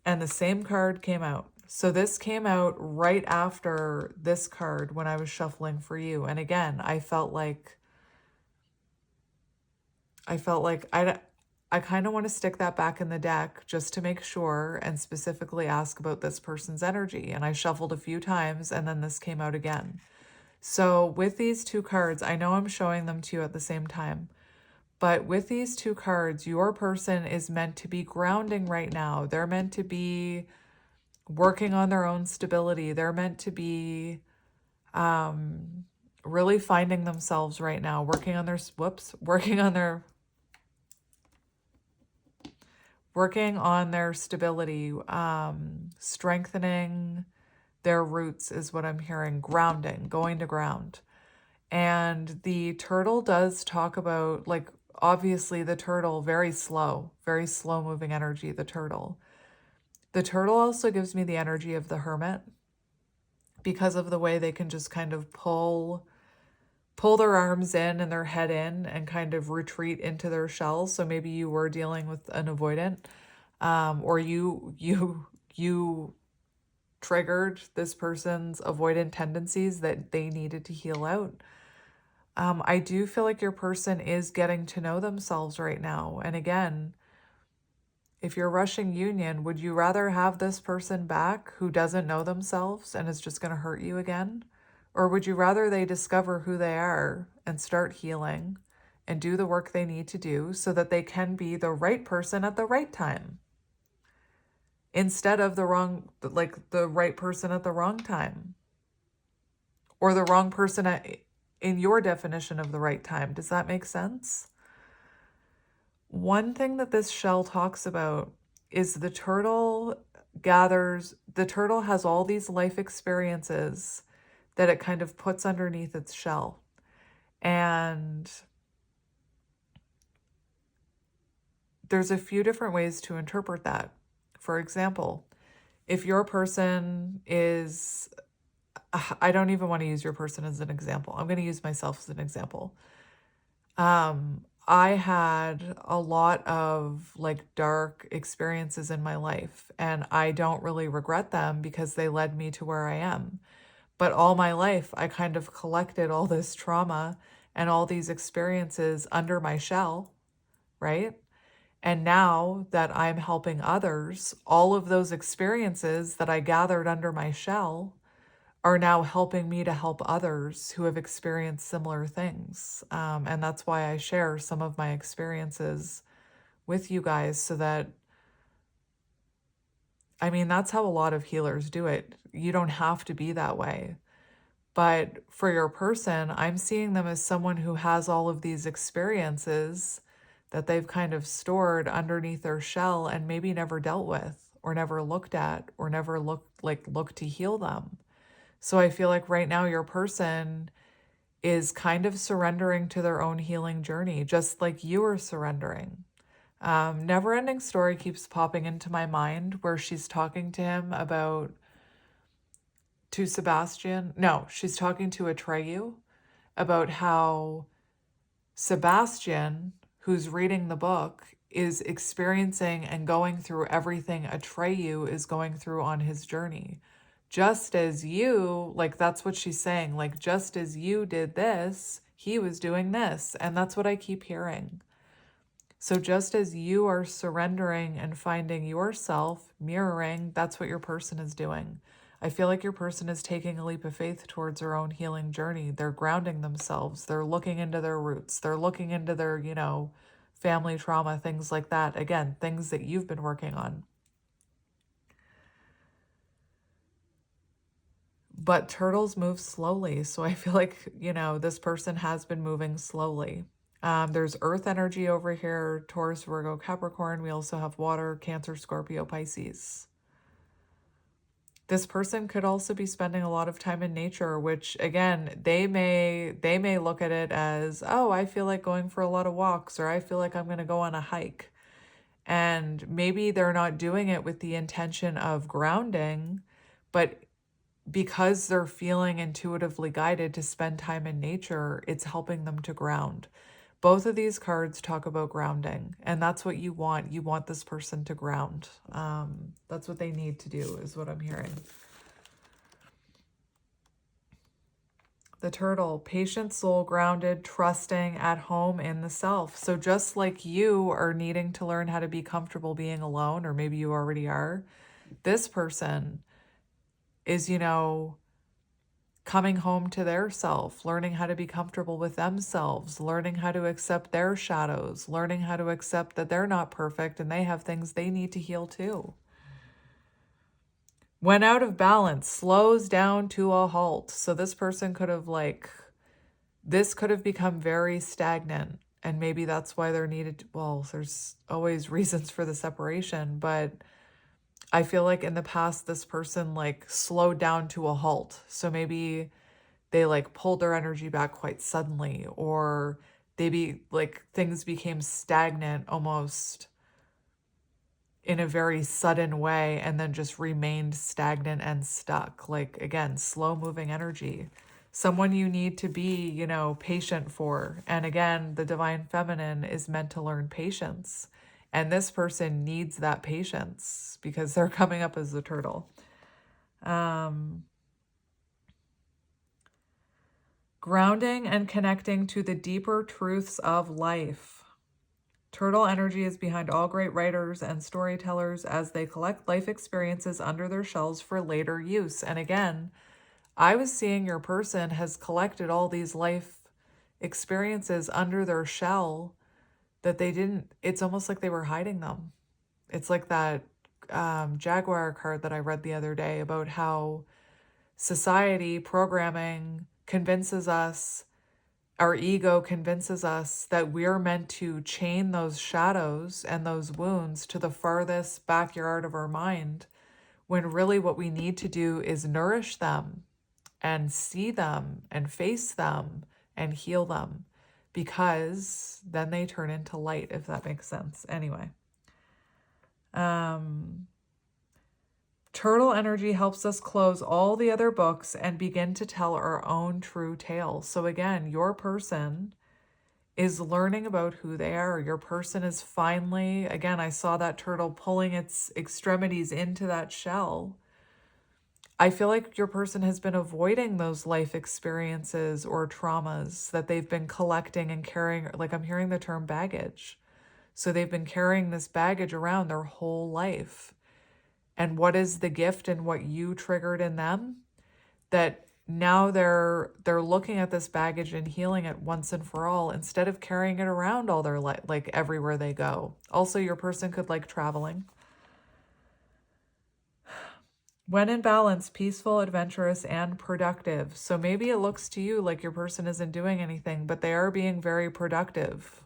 and the same card came out. So this came out right after this card when I was shuffling for you. And again, I felt like I kind of want to stick that back in the deck just to make sure and specifically ask about this person's energy. And I shuffled a few times and then this came out again. So with these two cards, I know I'm showing them to you at the same time, but with these two cards, your person is meant to be grounding right now. They're meant to be working on their own stability. They're meant to be really finding themselves right now, working on their stability, strengthening their roots is what I'm hearing, grounding, going to ground. And the turtle does talk about, like, obviously the turtle, very slow moving energy, the turtle. The turtle also gives me the energy of the hermit because of the way they can just kind of pull their arms in and their head in and kind of retreat into their shell. So maybe you were dealing with an avoidant, or you triggered this person's avoidant tendencies that they needed to heal out. I do feel like your person is getting to know themselves right now. And again, if you're rushing union, would you rather have this person back who doesn't know themselves and is just going to hurt you again? Or would you rather they discover who they are and start healing and do the work they need to do so that they can be the right person at the right time? Instead of the right person at the wrong time. Or the wrong person in your definition of the right time. Does that make sense? One thing that this shell talks about is the turtle has all these life experiences that it kind of puts underneath its shell. And there's a few different ways to interpret that. For example, if your person is, I don't even want to use your person as an example. I'm going to use myself as an example. I had a lot of dark experiences in my life, and I don't really regret them because they led me to where I am. But all my life, I kind of collected all this trauma and all these experiences under my shell, right? And now that I'm helping others, all of those experiences that I gathered under my shell are now helping me to help others who have experienced similar things. And that's why I share some of my experiences with you guys, so that, I mean, that's how a lot of healers do it. You don't have to be that way. But for your person, I'm seeing them as someone who has all of these experiences that they've kind of stored underneath their shell and maybe never dealt with or never looked at or never looked to heal them. So I feel like right now your person is kind of surrendering to their own healing journey, just like you are surrendering. Neverending Story keeps popping into my mind where she's talking to him about, to Sebastian. No, she's talking to Atreyu about how Sebastian, who's reading the book, is experiencing and going through everything Atreyu is going through on his journey. Just as you, like, that's what she's saying, like, just as you did this, he was doing this. And that's what I keep hearing. So just as you are surrendering and finding yourself, mirroring, that's what your person is doing. I feel like your person is taking a leap of faith towards their own healing journey. They're grounding themselves. They're looking into their roots. They're looking into their, family trauma, things like that. Again, things that you've been working on. But turtles move slowly. So I feel like, this person has been moving slowly. There's earth energy over here, Taurus, Virgo, Capricorn. We also have water, Cancer, Scorpio, Pisces. This person could also be spending a lot of time in nature, which again, they may look at it as, oh, I feel like going for a lot of walks, or I feel like I'm going to go on a hike. And maybe they're not doing it with the intention of grounding, but because they're feeling intuitively guided to spend time in nature, it's helping them to ground. Both of these cards talk about grounding, and that's what you want. You want this person to ground. That's what they need to do, is what I'm hearing. The turtle, patient soul, grounded, trusting, at home in the self. So just like you are needing to learn how to be comfortable being alone, or maybe you already are, this person is, coming home to their self, learning how to be comfortable with themselves, learning how to accept their shadows, learning how to accept that they're not perfect and they have things they need to heal too. When out of balance, slows down to a halt. So this person could have this could have become very stagnant, and maybe that's why they're needed. Well, there's always reasons for the separation, but I feel like in the past, this person slowed down to a halt. So maybe they pulled their energy back quite suddenly, or things became stagnant almost in a very sudden way, and then just remained stagnant and stuck. Again, slow moving energy. Someone you need to be, patient for. And again, the divine feminine is meant to learn patience. And this person needs that patience because they're coming up as the turtle. Grounding and connecting to the deeper truths of life. Turtle energy is behind all great writers and storytellers as they collect life experiences under their shells for later use. And again, I was seeing your person has collected all these life experiences under their shell that they didn't, it's almost like they were hiding them. It's like that Jaguar card that I read the other day about how society programming convinces us, our ego convinces us that we're meant to chain those shadows and those wounds to the farthest backyard of our mind, when really what we need to do is nourish them and see them and face them and heal them, because then they turn into light, if that makes sense. Anyway, turtle energy helps us close all the other books and begin to tell our own true tale. So again, your person is learning about who they are. Your person is finally, again, I saw that turtle pulling its extremities into that shell. I feel like your person has been avoiding those life experiences or traumas that they've been collecting and carrying. Like, I'm hearing the term baggage. So they've been carrying this baggage around their whole life. And what is the gift and what you triggered in them? That now they're looking at this baggage and healing it once and for all instead of carrying it around all their life, like everywhere they go. Also, your person could like traveling. When in balance, peaceful, adventurous, and productive. So maybe it looks to you like your person isn't doing anything, but they are being very productive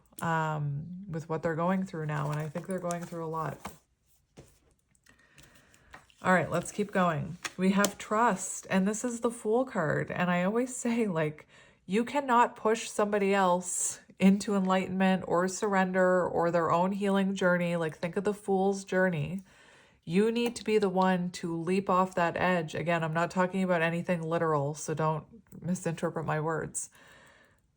with what they're going through now. And I think they're going through a lot. All right, let's keep going. We have trust, and this is the Fool card. And I always say, like, you cannot push somebody else into enlightenment or surrender or their own healing journey. Like, think of the Fool's journey. You need to be the one to leap off that edge. Again, I'm not talking about anything literal, so don't misinterpret my words.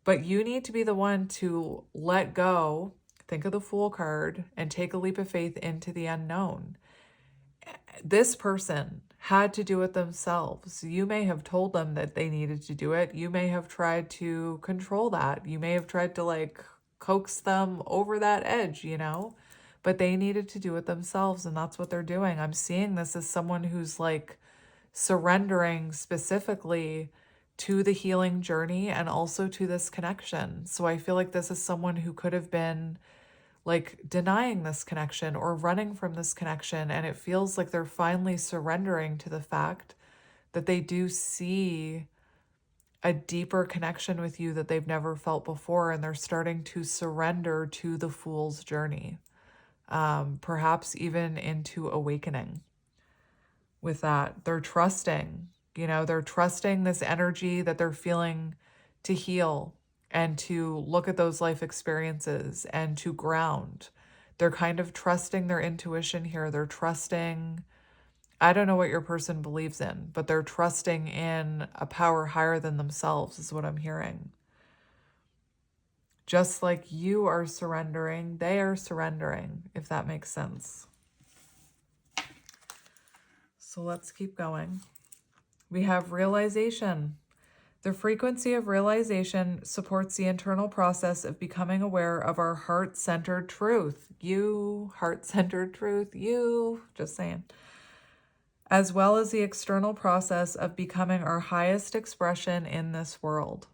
But you need to be the one to let go, think of the Fool card, and take a leap of faith into the unknown. This person had to do it themselves. You may have told them that they needed to do it. You may have tried to control that. You may have tried to like coax them over that edge, you know? But they needed to do it themselves, and that's what they're doing. I'm seeing this as someone who's like surrendering specifically to the healing journey and also to this connection. So I feel like this is someone who could have been like denying this connection or running from this connection, and it feels like they're finally surrendering to the fact that they do see a deeper connection with you that they've never felt before, and they're starting to surrender to the Fool's journey. Perhaps even into awakening with that. They're trusting, they're trusting this energy that they're feeling to heal and to look at those life experiences and to ground. They're kind of trusting their intuition here. They're trusting, I don't know what your person believes in, but they're trusting in a power higher than themselves is what I'm hearing. Just like you are surrendering, they are surrendering, if that makes sense. So let's keep going. We have realization. The frequency of realization supports the internal process of becoming aware of our heart-centered truth. You, heart-centered truth, you, just saying. As well as the external process of becoming our highest expression in this world.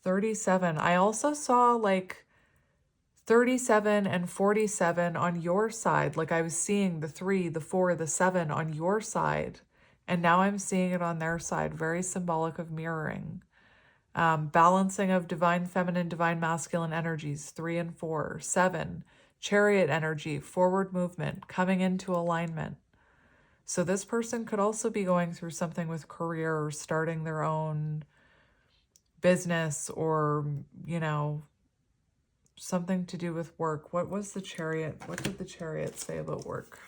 37. I also saw like 37 and 47 on your side. Like I was seeing the 3, the 4, the 7 on your side. And now I'm seeing it on their side. Very symbolic of mirroring. Balancing of divine feminine, divine masculine energies. 3 and 4. 7. Chariot energy, forward movement, coming into alignment. So this person could also be going through something with career or starting their own business or, something to do with work. What was the Chariot? What did the Chariot say about work?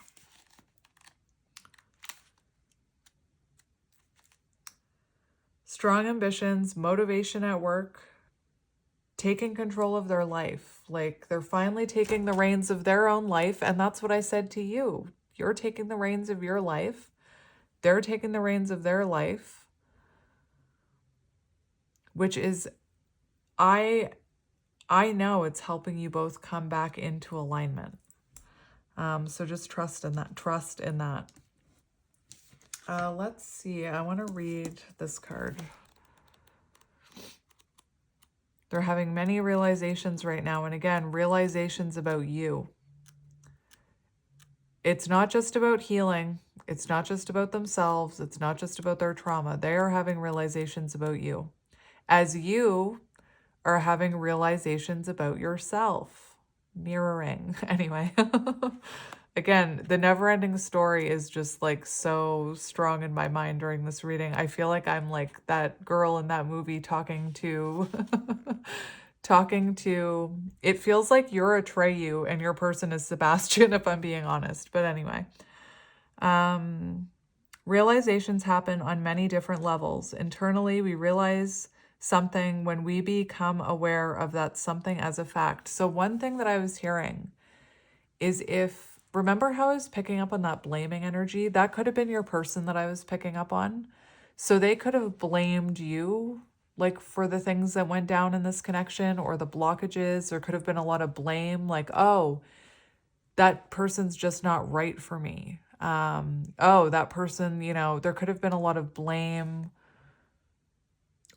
Strong ambitions, motivation at work, taking control of their life. Like they're finally taking the reins of their own life. And that's what I said to you. You're taking the reins of your life. They're taking the reins of their life. Which is, I know it's helping you both come back into alignment. So just trust in that. Let's see. I want to read this card. They're having many realizations right now. And again, realizations about you. It's not just about healing. It's not just about themselves. It's not just about their trauma. They are having realizations about you. As you are having realizations about yourself. Mirroring. Anyway. Again, the never-ending story is just like so strong in my mind during this reading. I feel like I'm like that girl in that movie talking to... It feels like you're Atreyu and your person is Sebastian, if I'm being honest. But anyway. Realizations happen on many different levels. Internally, we realize something when we become aware of that something as a fact. So one thing that I was hearing is if remember how I was picking up on that blaming energy? That could have been your person that I was picking up on. So they could have blamed you, like, for the things that went down in this connection or the blockages. There could have been a lot of blame, like, oh, that person's just not right for me. Oh, that person, there could have been a lot of blame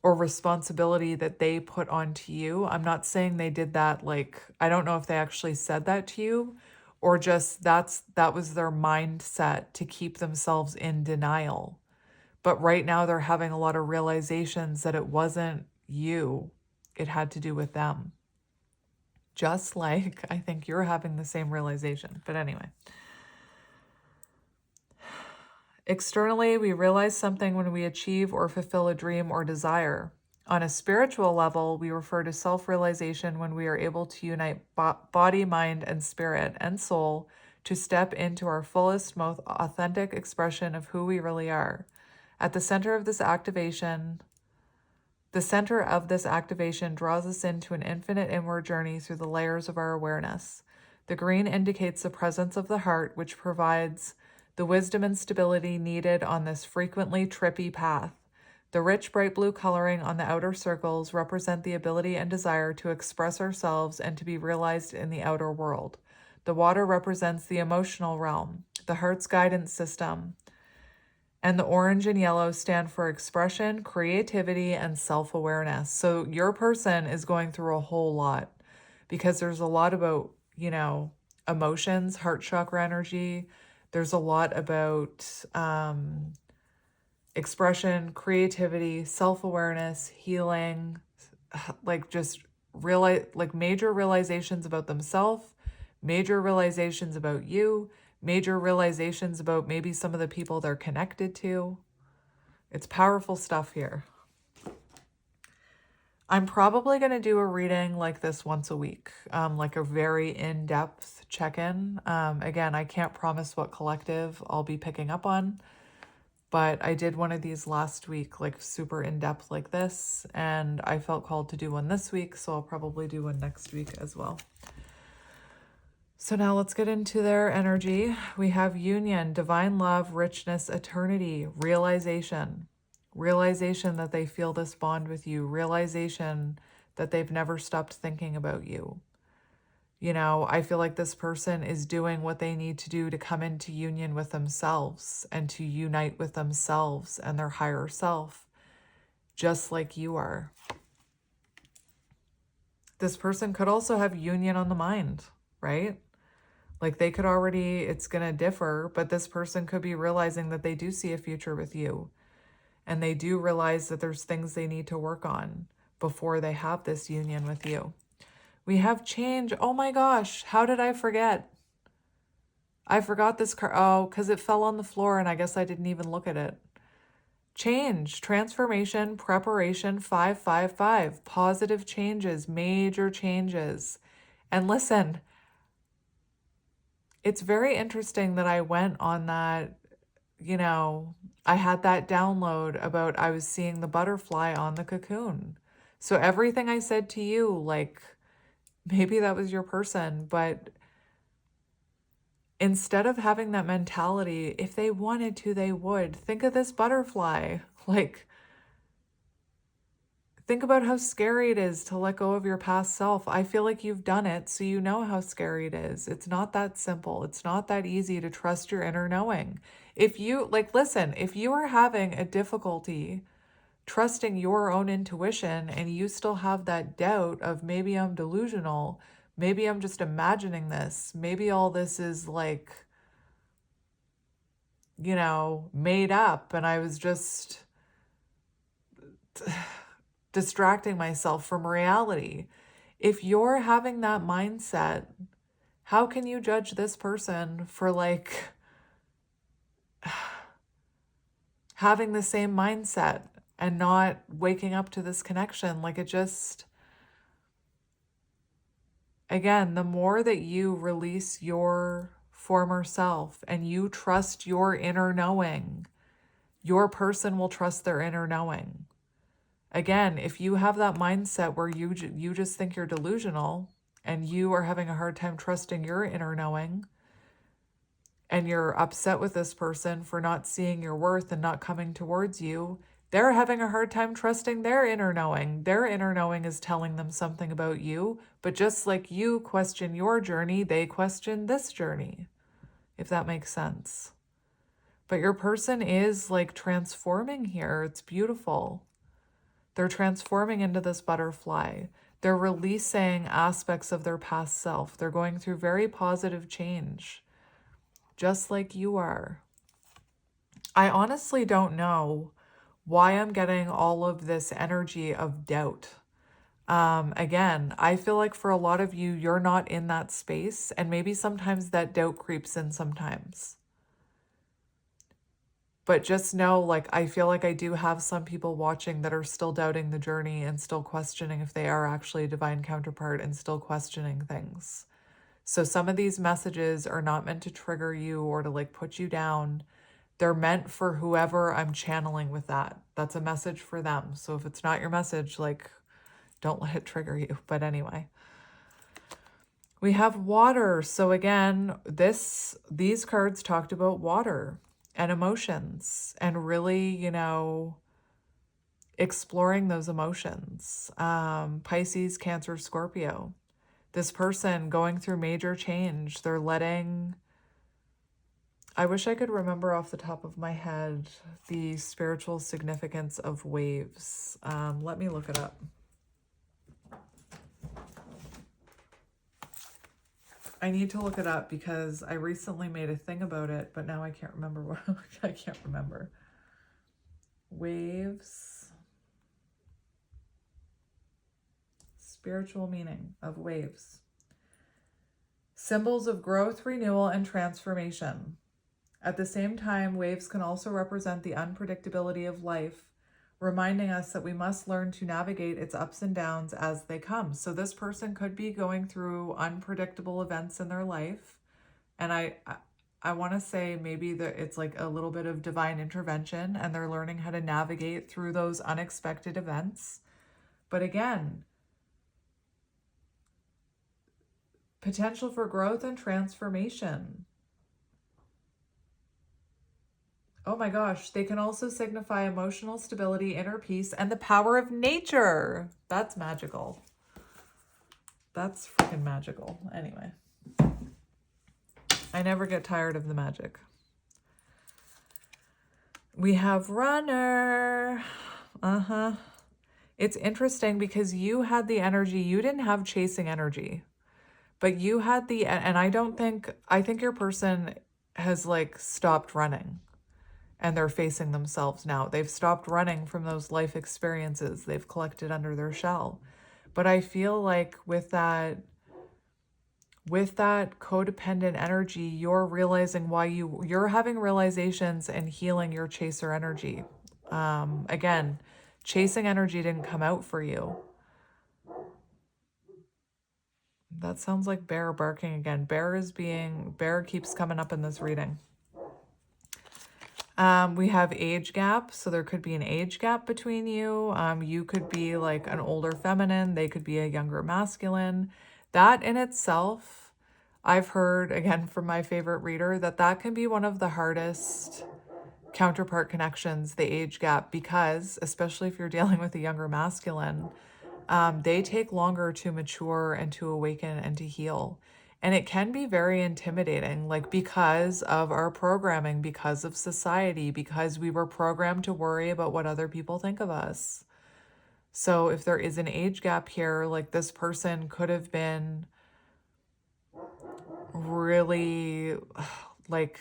or responsibility that they put onto you. I'm not saying they did that, like, I don't know if they actually said that to you, or just that was their mindset to keep themselves in denial. But right now they're having a lot of realizations that it wasn't you, it had to do with them. Just like I think you're having the same realization. But anyway. Externally, we realize something when we achieve or fulfill a dream or desire. On a spiritual level, we refer to self-realization when we are able to unite body, mind, and spirit and soul to step into our fullest, most authentic expression of who we really are. At the center of this activation draws us into an infinite inward journey through the layers of our awareness. The green indicates the presence of the heart, which provides the wisdom and stability needed on this frequently trippy path. The rich, bright blue coloring on the outer circles represent the ability and desire to express ourselves and to be realized in the outer world. The water represents the emotional realm, the heart's guidance system, and the orange and yellow stand for expression, creativity, and self-awareness. So your person is going through a whole lot because there's a lot about, emotions, heart chakra energy. There's a lot about expression, creativity, self-awareness, healing, like just major realizations about themselves, major realizations about you, major realizations about maybe some of the people they're connected to. It's powerful stuff here. I'm probably going to do a reading like this once a week, like a very in-depth check-in. Again, I can't promise what collective I'll be picking up on, but I did one of these last week, like super in-depth like this, and I felt called to do one this week, so I'll probably do one next week as well. So now let's get into their energy. We have union, divine love, richness, eternity, realization. Realization that they feel this bond with you. Realization that they've never stopped thinking about you. I feel like this person is doing what they need to do to come into union with themselves and to unite with themselves and their higher self, just like you are. This person could also have union on the mind, right? Like they could already, it's going to differ, but this person could be realizing that they do see a future with you. And they do realize that there's things they need to work on before they have this union with you. We have change. Oh my gosh, how did I forget? I forgot this card. Oh, because it fell on the floor and I guess I didn't even look at it. Change, transformation, preparation, 555. Positive changes, major changes. And listen, it's very interesting that I went on that, I had that download about I was seeing the butterfly on the cocoon. So everything I said to you, like maybe that was your person, but instead of having that mentality, if they wanted to, they would. Think of this butterfly. Like, think about how scary it is to let go of your past self. I feel like you've done it, so you know how scary it is. It's not that simple. It's not that easy to trust your inner knowing. If you, listen, if you are having a difficulty trusting your own intuition and you still have that doubt of maybe I'm delusional, maybe I'm just imagining this, maybe all this is like, made up and I was just distracting myself from reality. If you're having that mindset, how can you judge this person for having the same mindset and not waking up to this connection? Like it just, again, the more that you release your former self and you trust your inner knowing, your person will trust their inner knowing. Again, if you have that mindset where you just think you're delusional and you are having a hard time trusting your inner knowing, and you're upset with this person for not seeing your worth and not coming towards you, they're having a hard time trusting their inner knowing. Their inner knowing is telling them something about you, but just like you question your journey, they question this journey, if that makes sense. But your person is like transforming here. It's beautiful. They're transforming into this butterfly. They're releasing aspects of their past self. They're going through very positive change, just like you are. I honestly don't know why I'm getting all of this energy of doubt. Again, I feel like for a lot of you, you're not in that space, and maybe sometimes that doubt creeps in sometimes. But just know, like, I feel like I do have some people watching that are still doubting the journey and still questioning if they are actually a divine counterpart and still questioning things. So some of these messages are not meant to trigger you or to like put you down. They're meant for whoever I'm channeling with that. That's a message for them. So if it's not your message, like, don't let it trigger you. But anyway, we have water. So again, these cards talked about water and emotions and really, you know, exploring those emotions. Pisces, Cancer, Scorpio. This person going through major change. They're letting, I wish I could remember off the top of my head the spiritual significance of waves. Let me look it up. I need to look it up because I recently made a thing about it, but now I can't remember what I can't remember. Waves. Spiritual meaning of waves. Symbols of growth, renewal, and transformation. At the same time, waves can also represent the unpredictability of life, reminding us that we must learn to navigate its ups and downs as they come. So this person could be going through unpredictable events in their life. And I want to say maybe that it's like a little bit of divine intervention and they're learning how to navigate through those unexpected events. But again, potential for growth and transformation. Oh my gosh, they can also signify emotional stability, inner peace, and the power of nature. That's magical. That's freaking magical. Anyway, I never get tired of the magic. We have runner. It's interesting because you had the energy. You didn't have chasing energy, but you had the, and I think your person has like stopped running. And they're facing themselves now. They've stopped running from those life experiences they've collected under their shell. But I feel like with that codependent energy, you're realizing why you're having realizations and healing your chaser energy. Again, chasing energy didn't come out for you. That sounds like bear barking again. Bear keeps coming up in this reading. We have age gap, so there could be an age gap between you. You could be like an older feminine, they could be a younger masculine. That in itself, I've heard, again, from my favorite reader, that can be one of the hardest counterpart connections, the age gap, because, especially if you're dealing with a younger masculine, they take longer to mature and to awaken and to heal. And it can be very intimidating, like because of our programming, because of society, because we were programmed to worry about what other people think of us. So if there is an age gap here, like this person could have been really like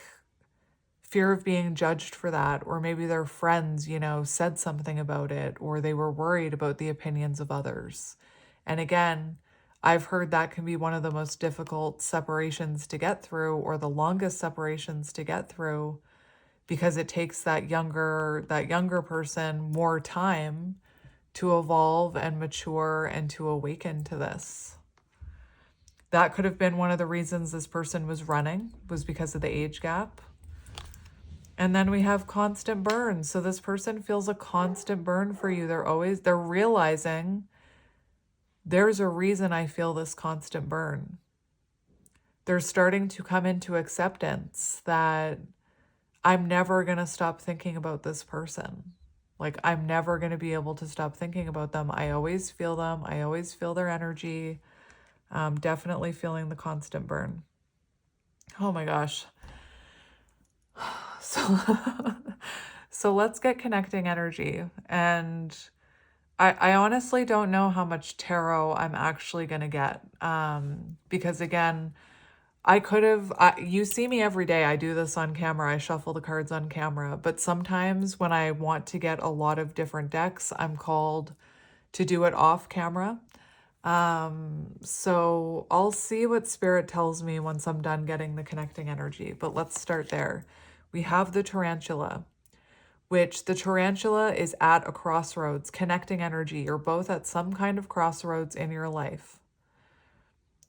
fear of being judged for that, or maybe their friends, you know, said something about it, or they were worried about the opinions of others. And again, I've heard that can be one of the most difficult separations to get through, or the longest separations to get through, because it takes that younger person more time to evolve and mature and to awaken to this. That could have been one of the reasons this person was running, was because of the age gap. And then we have constant burn. So this person feels a constant burn for you. They're realizing there's a reason I feel this constant burn. they're starting to come into acceptance that I'm never going to stop thinking about this person. Like, I'm never going to be able to stop thinking about them. I always feel them. I always feel their energy. Definitely feeling the constant burn. Oh my gosh. So, so let's get connecting energy. And I honestly don't know how much tarot I'm actually going to get. Because again, I could have, you see me every day. I do this on camera. I shuffle the cards on camera. But sometimes when I want to get a lot of different decks, I'm called to do it off camera. So I'll see what Spirit tells me once I'm done getting the connecting energy. But let's start there. We have the tarantula, which the tarantula is at a crossroads, connecting energy. You're both at some kind of crossroads in your life.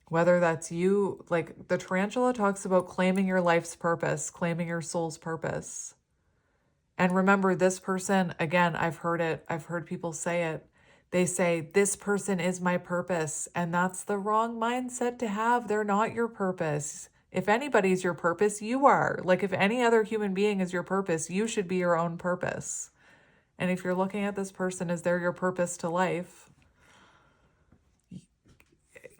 Whether that's you, like the tarantula talks about claiming your life's purpose, claiming your soul's purpose. And remember, this person, again, I've heard people say it. They say, this person is my purpose. And that's the wrong mindset to have. They're not your purpose. If anybody's your purpose, you are. Like if any other human being is your purpose, you should be your own purpose. And if you're looking at this person as they're your purpose to life,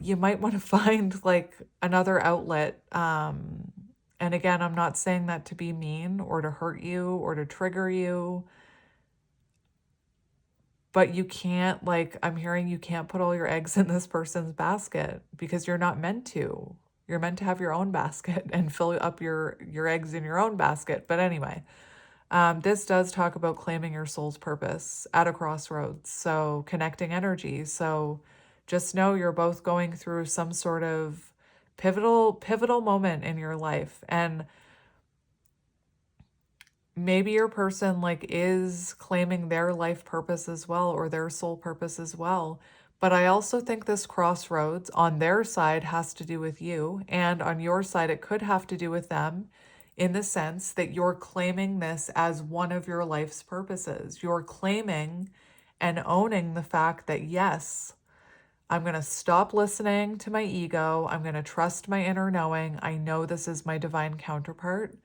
you might want to find like another outlet. And again, I'm not saying that to be mean or to hurt you or to trigger you, but you can't, like, I'm hearing you can't put all your eggs in this person's basket because you're not meant to. You're meant to have your own basket and fill up your eggs in your own basket. But anyway, this does talk about claiming your soul's purpose at a crossroads. So connecting energy. So just know you're both going through some sort of pivotal moment in your life. And maybe your person like is claiming their life purpose as well, or their soul purpose as well. But I also think this crossroads on their side has to do with you, and on your side, it could have to do with them in the sense that you're claiming this as one of your life's purposes. You're claiming and owning the fact that, yes, I'm going to stop listening to my ego. I'm going to trust my inner knowing. I know this is my divine counterpart.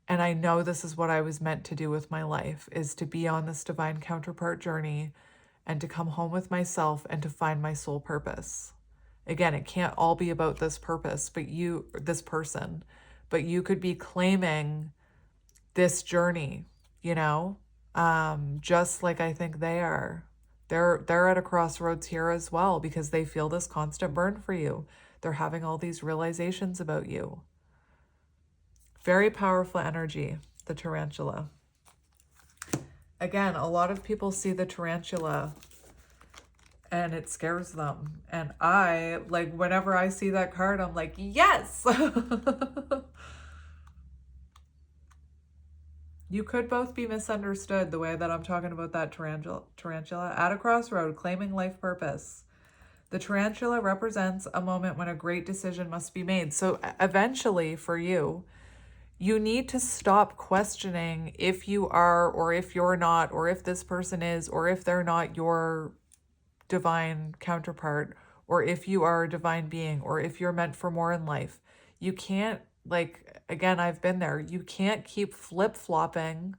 And I know this is what I was meant to do with my life, is to be on this divine counterpart journey and to come home with myself and to find my soul purpose. Again, it can't all be about this purpose, this person, but you could be claiming this journey, just like I think they are. They're at a crossroads here as well because they feel this constant burn for you. They're having all these realizations about you. Very powerful energy, the tarantula. Again, a lot of people see the tarantula and it scares them. And I, like, whenever I see that card, I'm like, yes! You could both be misunderstood the way that I'm talking about that tarantula at a crossroad, claiming life purpose. The tarantula represents a moment when a great decision must be made. So eventually for you, you need to stop questioning if you are or if you're not, or if this person is or if they're not your divine counterpart, or if you are a divine being, or if you're meant for more in life. You can't, like, again, I've been there. You can't keep flip-flopping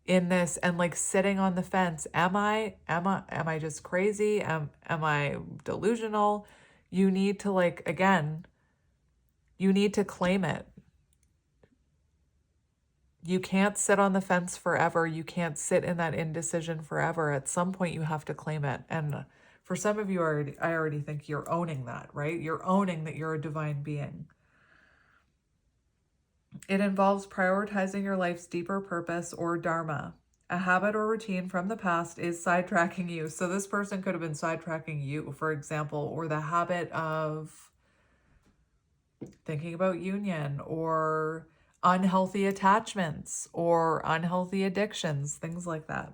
in this and like sitting on the fence. Am I just crazy? Am I delusional? You need to, like, again, you need to claim it. You can't sit on the fence forever. You can't sit in that indecision forever. At some point, you have to claim it. And for some of you, I already think you're owning that, right? You're owning that you're a divine being. It involves prioritizing your life's deeper purpose or dharma. A habit or routine from the past is sidetracking you. So this person could have been sidetracking you, for example, or the habit of thinking about union or unhealthy attachments or unhealthy addictions, things like that.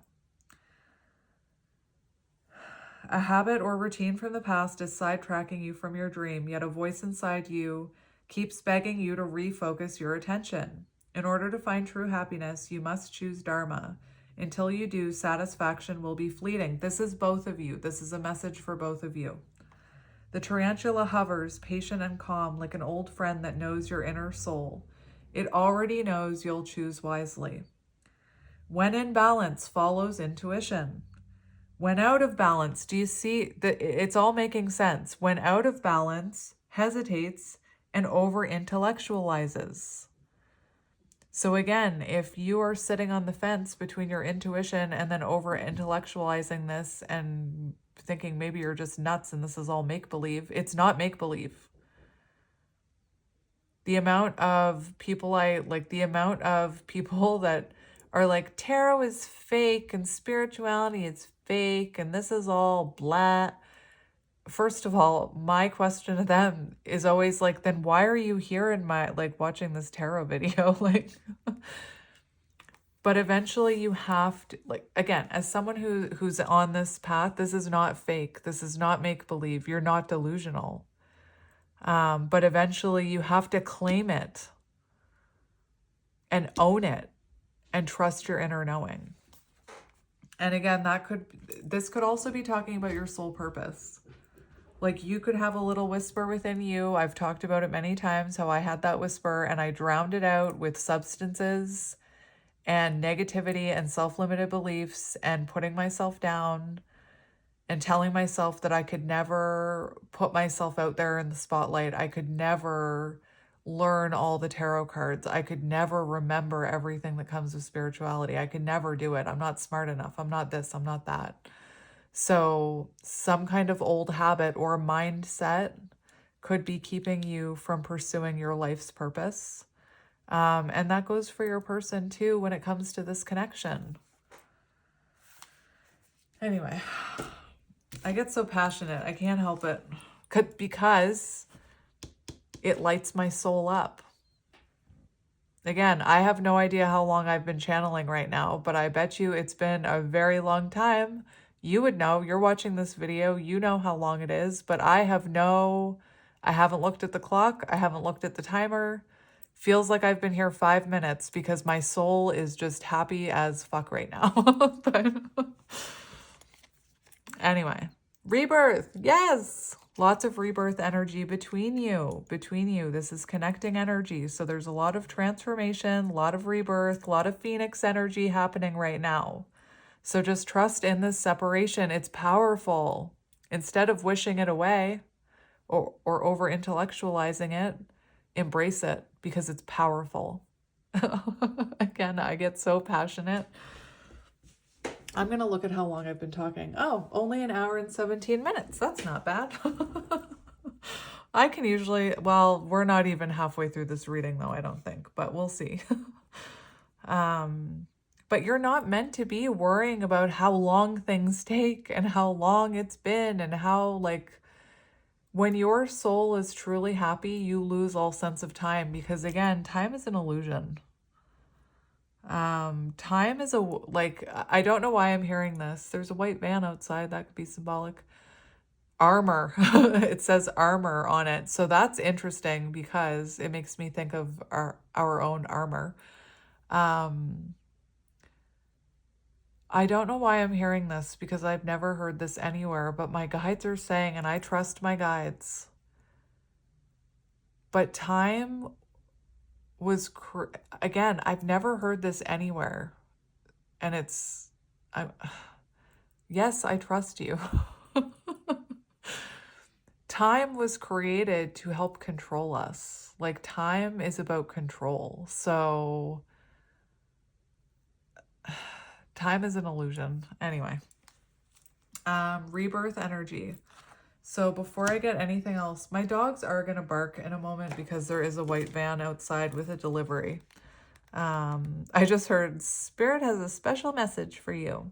A habit or routine from the past is sidetracking you from your dream, yet a voice inside you keeps begging you to refocus your attention. In order to find true happiness, you must choose dharma. Until you do, satisfaction will be fleeting. This is both of you. This is a message for both of you. The tarantula hovers, patient and calm, like an old friend that knows your inner soul. It already knows you'll choose wisely. When in balance follows intuition. When out of balance, do you see that it's all making sense? When out of balance, hesitates and over intellectualizes. So again, if you are sitting on the fence between your intuition and then over intellectualizing this and thinking maybe you're just nuts and this is all make-believe, it's not make-believe. The amount of people that are like, tarot is fake and spirituality is fake and this is all blah. First of all, my question to them is always like, then why are you here in my, like, watching this tarot video? Like, but eventually you have to, like, again, as someone who's on this path, this is not fake. This is not make-believe. You're not delusional. But eventually you have to claim it and own it and trust your inner knowing. And again, this could also be talking about your soul purpose. Like, you could have a little whisper within you. I've talked about it many times, how I had that whisper and I drowned it out with substances and negativity and self-limited beliefs and putting myself down and telling myself that I could never put myself out there in the spotlight. I could never learn all the tarot cards. I could never remember everything that comes with spirituality. I could never do it. I'm not smart enough. I'm not this. I'm not that. So some kind of old habit or mindset could be keeping you from pursuing your life's purpose. And that goes for your person too when it comes to this connection. Anyway, I get so passionate. I can't help it because it lights my soul up. Again, I have no idea how long I've been channeling right now, but I bet you it's been a very long time. You would know. You're watching this video. You know how long it is, but I haven't looked at the clock. I haven't looked at the timer. Feels like I've been here 5 minutes because my soul is just happy as fuck right now. But anyway, rebirth. Yes. Lots of rebirth energy between you. This is connecting energy. So there's a lot of transformation, a lot of rebirth, a lot of phoenix energy happening right now. So just trust in this separation. It's powerful. Instead of wishing it away or over intellectualizing it, embrace it because it's powerful. Again, I get so passionate. I'm going to look at how long I've been talking. Oh, only an hour and 17 minutes. That's not bad. I can usually, well, we're not even halfway through this reading though, I don't think, but we'll see. But you're not meant to be worrying about how long things take and how long it's been and how, like, when your soul is truly happy, you lose all sense of time because, again, time is an illusion. Time is I don't know why I'm hearing this. There's a white van outside. That could be symbolic. Armor. It says armor on it. So that's interesting because it makes me think of our own armor. I don't know why I'm hearing this because I've never heard this anywhere, but my guides are saying, and I trust my guides, but time was, again, I've never heard this anywhere. And yes, I trust you. Time was created to help control us. Like, time is about control. So time is an illusion. Anyway, rebirth energy. So before I get anything else, my dogs are going to bark in a moment because there is a white van outside with a delivery. I just heard Spirit has a special message for you.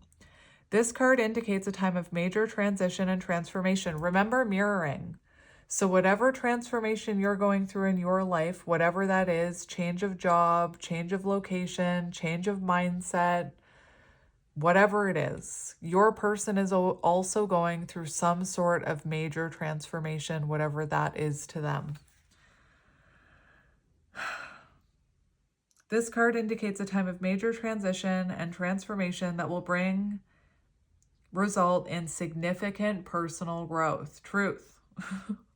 This card indicates a time of major transition and transformation. Remember mirroring. So whatever transformation you're going through in your life, whatever that is, change of job, change of location, change of mindset, whatever it is, your person is also going through some sort of major transformation, whatever that is to them. This card indicates a time of major transition and transformation that will result in significant personal growth. Truth.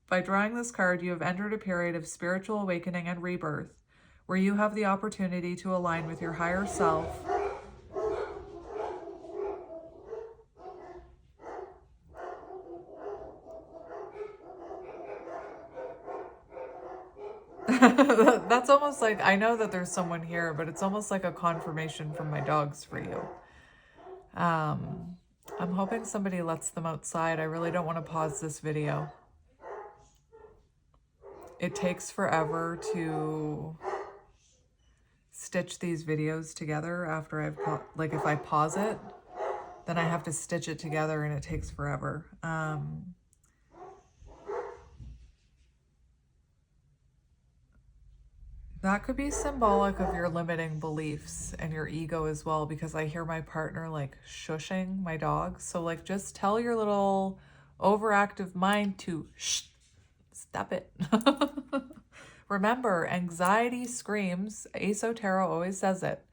By drawing this card, you have entered a period of spiritual awakening and rebirth, where you have the opportunity to align with your higher self. That's almost like, I know that there's someone here, but it's almost like a confirmation from my dogs for you. I'm hoping somebody lets them outside. I really don't want to pause this video. It takes forever to stitch these videos together after like if I pause it, then I have to stitch it together and it takes forever. That could be symbolic of your limiting beliefs and your ego as well, because I hear my partner like shushing my dog. So like just tell your little overactive mind to shh, stop it. Remember, anxiety screams, Tarot always says it.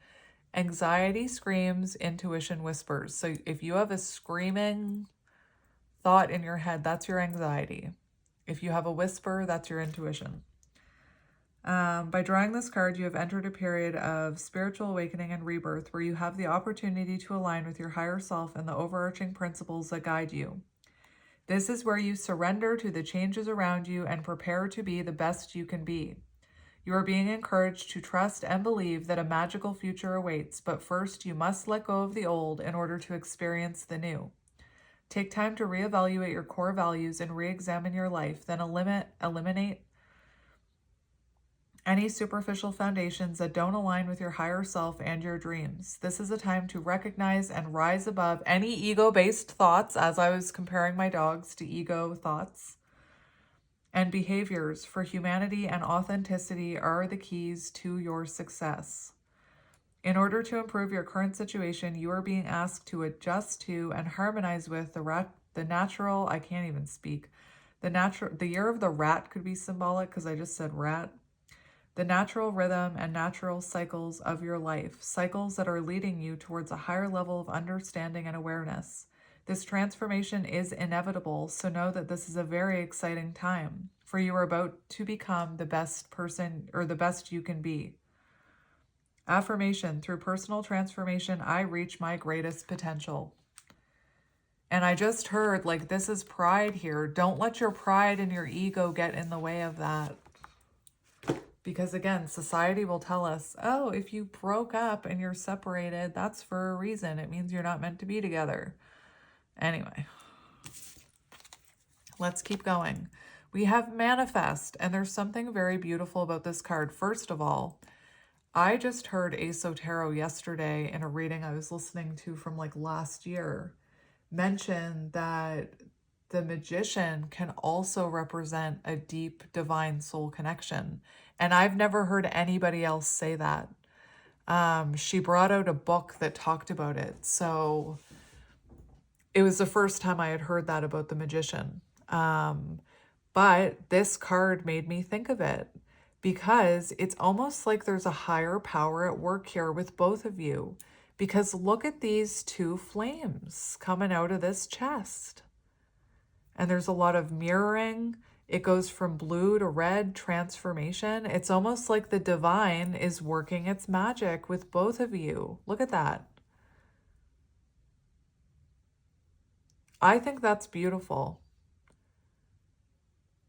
Anxiety screams, intuition whispers. So if you have a screaming thought in your head, that's your anxiety. If you have a whisper, that's your intuition. By drawing this card, you have entered a period of spiritual awakening and rebirth where you have the opportunity to align with your higher self and the overarching principles that guide you. This is where you surrender to the changes around you and prepare to be the best you can be. You are being encouraged to trust and believe that a magical future awaits, but first you must let go of the old in order to experience the new. Take time to reevaluate your core values and re-examine your life, then eliminate any superficial foundations that don't align with your higher self and your dreams. This is a time to recognize and rise above any ego-based thoughts, as I was comparing my dogs to ego thoughts, and behaviors, for humanity and authenticity are the keys to your success. In order to improve your current situation, you are being asked to adjust to and harmonize with the natural, I can't even speak, the year of the rat could be symbolic because I just said rat. The natural rhythm and natural cycles of your life, cycles that are leading you towards a higher level of understanding and awareness. This transformation is inevitable, so know that this is a very exciting time, for you are about to become the best person, or the best you can be. Affirmation: through personal transformation, I reach my greatest potential. And I just heard, like, this is pride here. Don't let your pride and your ego get in the way of that. Because again, society will tell us, oh, if you broke up and you're separated, that's for a reason. It means you're not meant to be together. Anyway, let's keep going. We have manifest, and there's something very beautiful about this card. First of all, I just heard Tarot yesterday in a reading I was listening to from like last year mention that the magician can also represent a deep divine soul connection. And I've never heard anybody else say that. She brought out a book that talked about it. So it was the first time I had heard that about the magician. But this card made me think of it because it's almost like there's a higher power at work here with both of you. Because look at these two flames coming out of this chest. And there's a lot of mirroring. It goes from blue to red, transformation. It's almost like the divine is working its magic with both of you. Look at that. I think that's beautiful.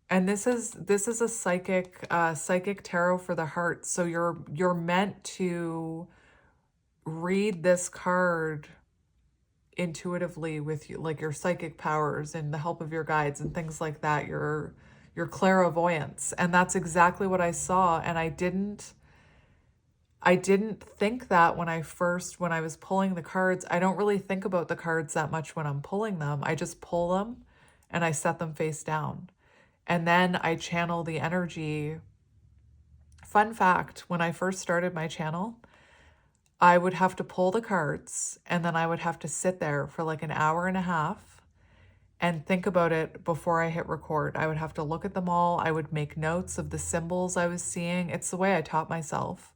And this is a psychic tarot for the heart. So you're meant to read this card intuitively with you, like your psychic powers and the help of your guides and things like that, your clairvoyance. And that's exactly what I saw. And I didn't think that when I was pulling the cards. I don't really think about the cards that much when I'm pulling them. I just pull them and I set them face down. And then I channel the energy. Fun fact, when I first started my channel, I would have to pull the cards and then I would have to sit there for like an hour and a half and think about it before I hit record. I would have to look at them all. I would make notes of the symbols I was seeing. It's the way I taught myself.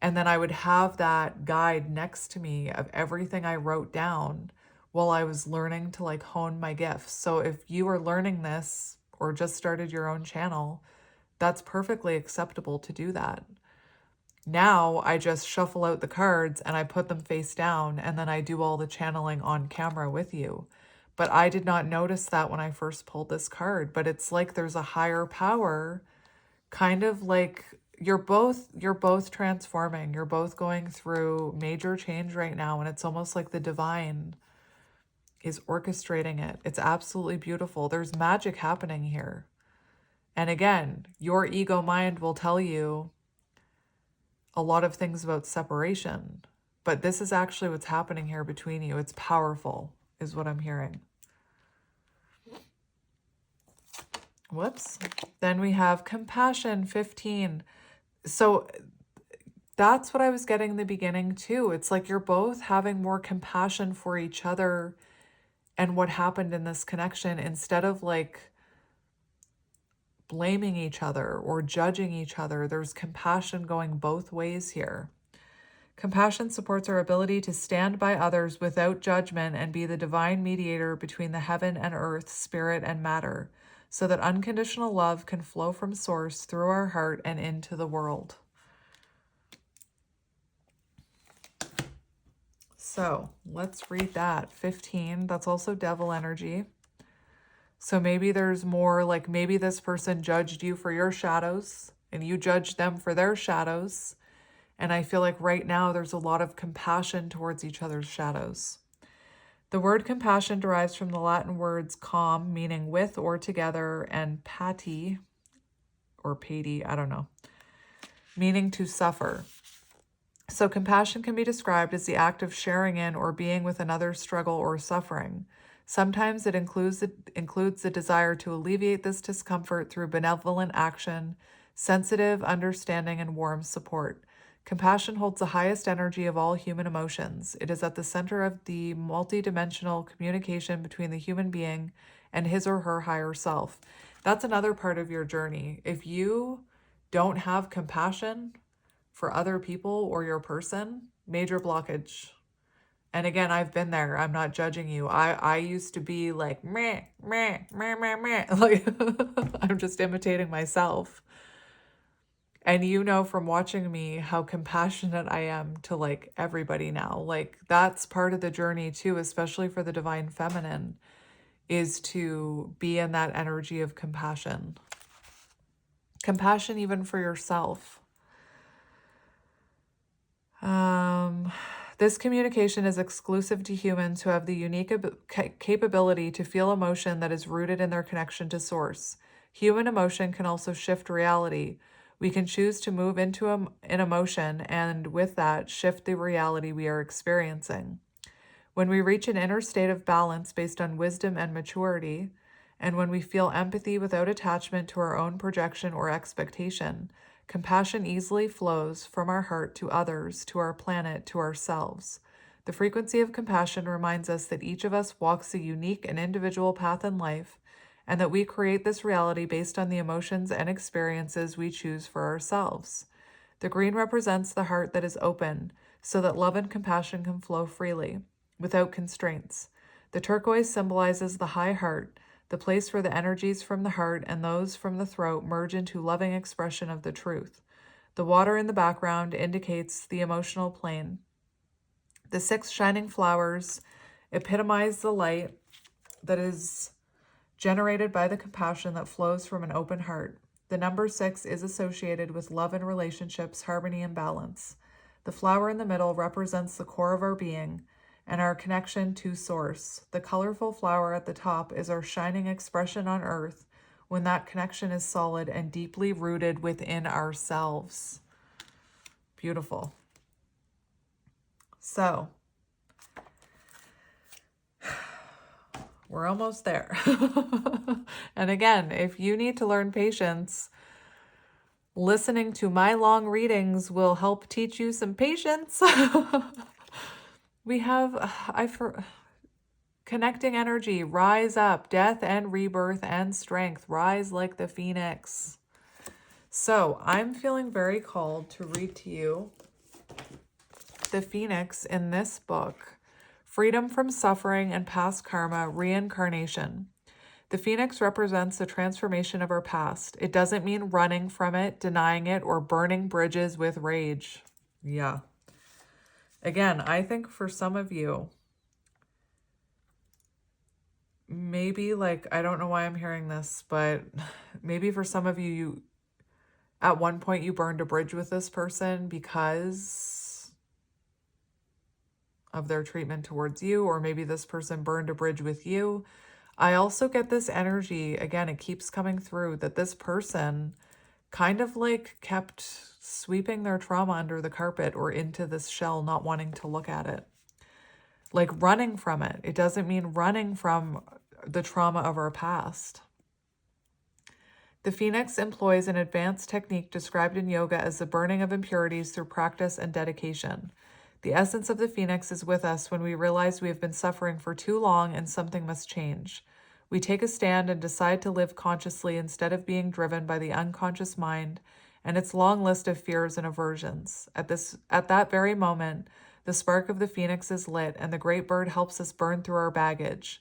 And then I would have that guide next to me of everything I wrote down while I was learning to like hone my gifts. So if you are learning this or just started your own channel, that's perfectly acceptable to do that. Now I just shuffle out the cards and I put them face down, and then I do all the channeling on camera with you. But I did not notice that when I first pulled this card, but it's like there's a higher power, kind of like you're both transforming. You're both going through major change right now, and it's almost like the divine is orchestrating it. It's absolutely beautiful. There's magic happening here. And again, your ego mind will tell you a lot of things about separation, but this is actually what's happening here between you. It's powerful, is what I'm hearing. Whoops. Then we have compassion, 15. So that's what I was getting in the beginning too. It's like you're both having more compassion for each other and what happened in this connection, instead of like blaming each other or judging each other. There's compassion going both ways here. Compassion supports our ability to stand by others without judgment and be the divine mediator between the heaven and earth, spirit and matter, so that unconditional love can flow from source through our heart and into the world. So let's read that. 15, that's also devil energy. So maybe there's more, like maybe this person judged you for your shadows and you judged them for their shadows. And I feel like right now there's a lot of compassion towards each other's shadows. The word compassion derives from the Latin words com, meaning with or together, and pati, or pati, I don't know, meaning to suffer. So compassion can be described as the act of sharing in or being with another's struggle or suffering. Sometimes it includes the desire to alleviate this discomfort through benevolent action, sensitive understanding, and warm support. Compassion holds the highest energy of all human emotions. It is at the center of the multidimensional communication between the human being and his or her higher self. That's another part of your journey. If you don't have compassion for other people or your person, major blockage. And again, I've been there. I'm not judging you. I used to be like, meh, meh, meh, meh, meh. Like, I'm just imitating myself. And you know from watching me how compassionate I am to like everybody now. Like that's part of the journey too, especially for the divine feminine, is to be in that energy of compassion. Compassion even for yourself. This communication is exclusive to humans who have the unique capability to feel emotion that is rooted in their connection to source. Human emotion can also shift reality. We can choose to move into an emotion and with that shift the reality we are experiencing. When we reach an inner state of balance based on wisdom and maturity, and when we feel empathy without attachment to our own projection or expectation, compassion easily flows from our heart to others, to our planet, to ourselves. The frequency of compassion reminds us that each of us walks a unique and individual path in life, and that we create this reality based on the emotions and experiences we choose for ourselves. The green represents the heart that is open, so that love and compassion can flow freely, without constraints. The turquoise symbolizes the high heart, the place where the energies from the heart and those from the throat merge into loving expression of the truth. The water in the background indicates the emotional plane. The 6 shining flowers epitomize the light that is generated by the compassion that flows from an open heart. The number 6 is associated with love and relationships, harmony and balance. The flower in the middle represents the core of our being and our connection to source. The colorful flower at the top is our shining expression on earth when that connection is solid and deeply rooted within ourselves. Beautiful. So, we're almost there. And again, if you need to learn patience, listening to my long readings will help teach you some patience. We have, connecting energy, rise up, death and rebirth and strength, rise like the phoenix. So I'm feeling very called to read to you the phoenix in this book, Freedom from Suffering and Past Karma, Reincarnation. The phoenix represents the transformation of our past. It doesn't mean running from it, denying it, or burning bridges with rage. Yeah. Again, I think for some of you, maybe like, I don't know why I'm hearing this, but maybe for some of you, at one point you burned a bridge with this person because of their treatment towards you, or maybe this person burned a bridge with you. I also get this energy, again, it keeps coming through, that this person kind of like kept sweeping their trauma under the carpet or into this shell, not wanting to look at it. Like running from it. It doesn't mean running from the trauma of our past. The phoenix employs an advanced technique described in yoga as the burning of impurities through practice and dedication. The essence of the phoenix is with us when we realize we have been suffering for too long and something must change. We take a stand and decide to live consciously instead of being driven by the unconscious mind and its long list of fears and aversions. At that very moment, the spark of the phoenix is lit and the great bird helps us burn through our baggage.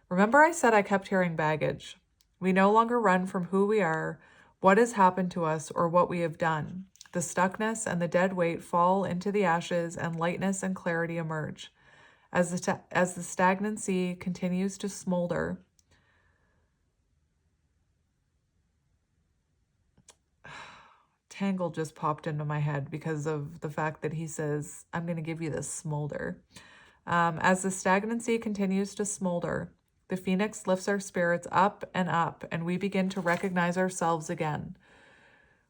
Remember I said I kept hearing baggage. We no longer run from who we are, what has happened to us, or what we have done. The stuckness and the dead weight fall into the ashes and lightness and clarity emerge. As the stagnancy continues to smolder, Tangle just popped into my head because of the fact that he says, I'm going to give you this smolder. As the stagnancy continues to smolder, the phoenix lifts our spirits up, and we begin to recognize ourselves again.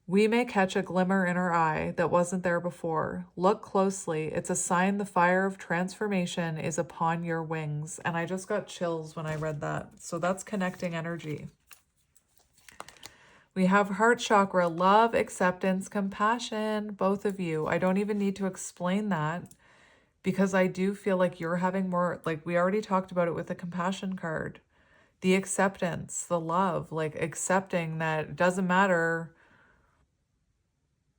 We may catch a glimmer in our eye that wasn't there before. Look closely. It's a sign the fire of transformation is upon your wings. And I just got chills when I read that. So that's connecting energy. We have heart chakra, love, acceptance, compassion, both of you. I don't even need to explain that because I do feel like you're having more, like we already talked about it with the compassion card. The acceptance, the love, like accepting that it doesn't matter.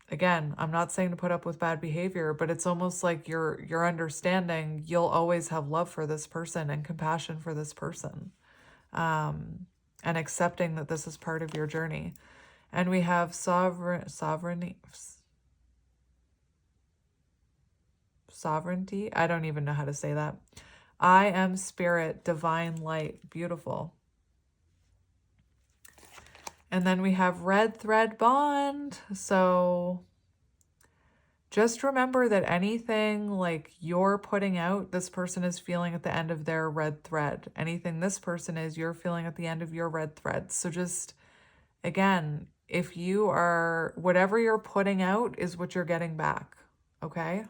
Again, I'm not saying to put up with bad behavior, but it's almost like you're understanding you'll always have love for this person and compassion for this person. And accepting that this is part of your journey. And we have sovereignty. I don't even know how to say that. I am spirit, divine light, beautiful. And then we have red thread bond. So just remember that anything like you're putting out, this person is feeling at the end of their red thread. Anything this person is, you're feeling at the end of your red thread. So just, again, if you are, whatever you're putting out is what you're getting back, okay?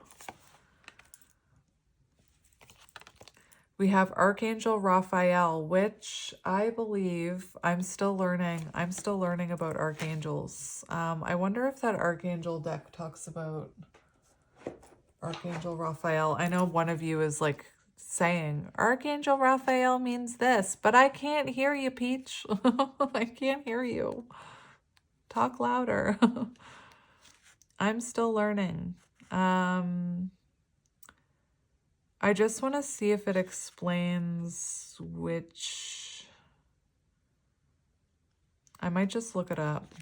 We have Archangel Raphael, which I believe I'm still learning. I'm still learning about archangels. I wonder if that archangel deck talks about Archangel Raphael. I know one of you is like saying, Archangel Raphael means this, but I can't hear you, Peach. I can't hear you. Talk louder. I'm still learning. I just want to see if it explains which... I might just look it up.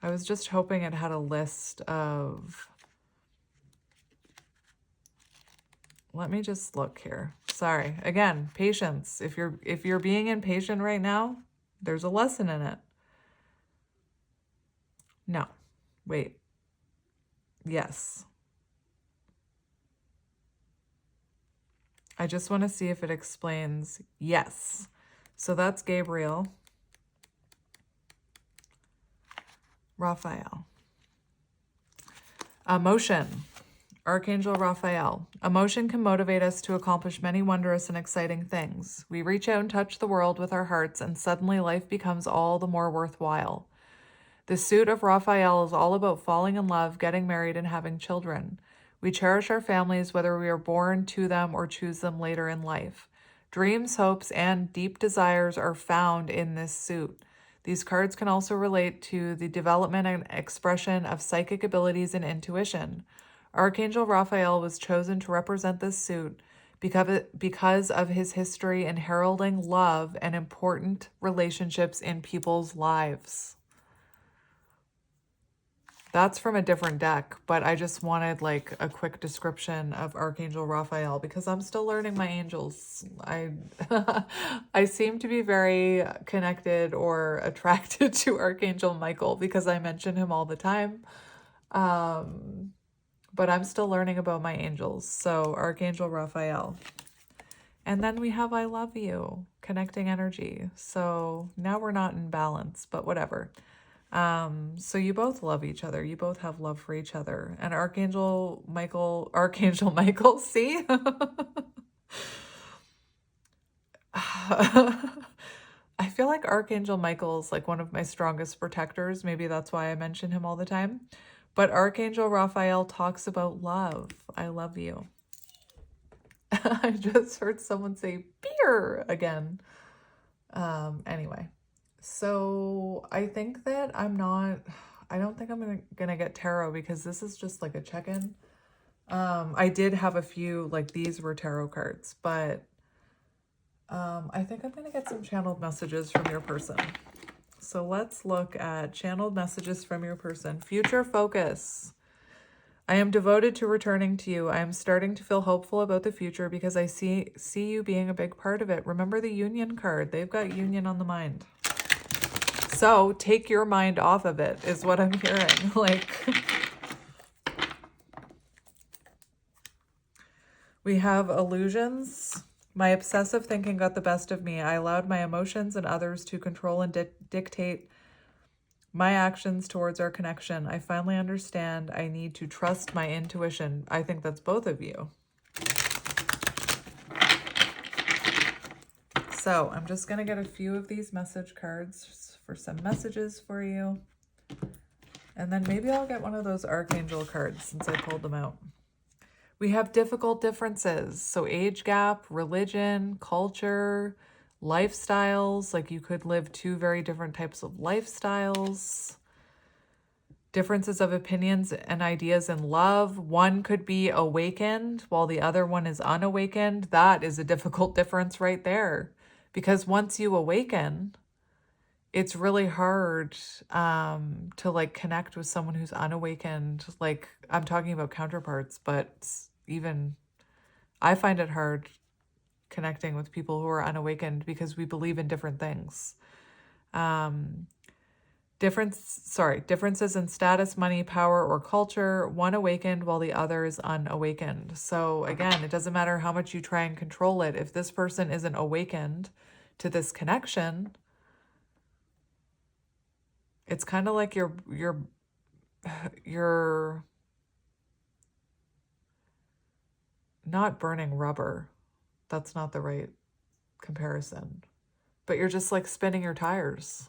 I was just hoping it had a list of... Let me just look here. Sorry. Again, patience. If you're being impatient right now, there's a lesson in it. No. Wait. Yes. I just want to see if it explains yes. So that's Gabriel. Raphael. Emotion. Archangel Raphael. Emotion can motivate us to accomplish many wondrous and exciting things. We reach out and touch the world with our hearts, and suddenly life becomes all the more worthwhile. The suit of Raphael is all about falling in love, getting married, and having children. We cherish our families whether we are born to them or choose them later in life. Dreams, hopes, and deep desires are found in this suit. These cards can also relate to the development and expression of psychic abilities and intuition. Archangel Raphael was chosen to represent this suit because of his history in heralding love and important relationships in people's lives. That's from a different deck, but I just wanted like a quick description of Archangel Raphael because I'm still learning my angels. I I seem to be very connected or attracted to Archangel Michael because I mention him all the time. But I'm still learning about my angels. So Archangel Raphael. And then we have I love you, connecting energy. So now we're not in balance, but whatever. So you both love each other. You both have love for each other. And Archangel Michael, see? I feel like Archangel Michael is like one of my strongest protectors. Maybe that's why I mention him all the time. But Archangel Raphael talks about love. I love you. I just heard someone say beer again. Anyway. So I think that I don't think I'm gonna get tarot because this is just like a check-in. I did have a few, like these were tarot cards, but I think I'm gonna get some channeled messages from your person. So let's look at channeled messages from your person. Future focus. I am devoted to returning to you. I am starting to feel hopeful about the future because I see you being a big part of it. Remember the union card. They've got union on the mind. So take your mind off of it is what I'm hearing. Like, we have illusions. My obsessive thinking got the best of me. I allowed my emotions and others to control and dictate my actions towards our connection. I finally understand I need to trust my intuition. I think that's both of you. So I'm just going to get a few of these message cards for some messages for you. And then maybe I'll get one of those Archangel cards since I pulled them out. We have difficult differences. So age gap, religion, culture, lifestyles. Like you could live two very different types of lifestyles. Differences of opinions and ideas in love. One could be awakened while the other one is unawakened. That is a difficult difference right there. Because once you awaken, it's really hard to like connect with someone who's unawakened. Like I'm talking about counterparts, but even I find it hard connecting with people who are unawakened because we believe in different things. Differences in status, money, power, or culture. One awakened while the other is unawakened. So again, it doesn't matter how much you try and control it. If this person isn't awakened to this connection, it's kind of like you're not burning rubber. That's not the right comparison. But you're just like spinning your tires.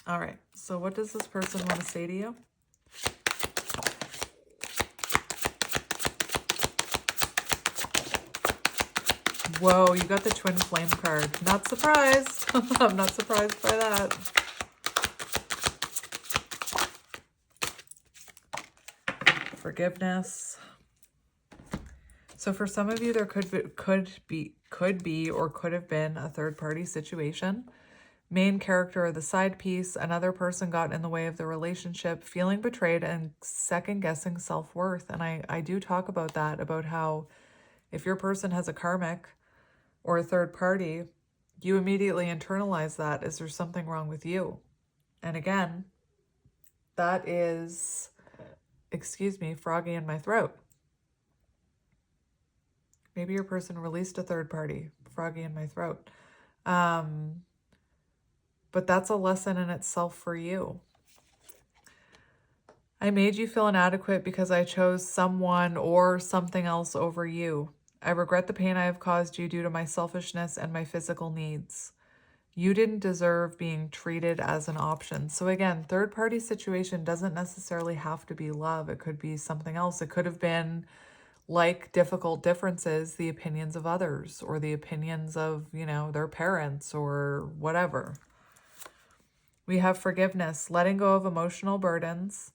All right, so what does this person want to say to you? Whoa, you got the twin flame card. Not surprised. I'm not surprised by that. Forgiveness. So for some of you, there could be or could have been a third-party situation. Main character or the side piece, another person got in the way of the relationship, feeling betrayed and second-guessing self-worth. And I do talk about that, about how if your person has a karmic or a third party, you immediately internalize that as there's something wrong with you. And again, that is, excuse me, froggy in my throat. Maybe your person released a third party, froggy in my throat. But that's a lesson in itself for you. I made you feel inadequate because I chose someone or something else over you. I regret the pain I have caused you due to my selfishness and my physical needs. You didn't deserve being treated as an option. So again, third-party situation doesn't necessarily have to be love. It could be something else. It could have been like difficult differences, the opinions of others or the opinions of, you know, their parents or whatever. We have forgiveness, letting go of emotional burdens.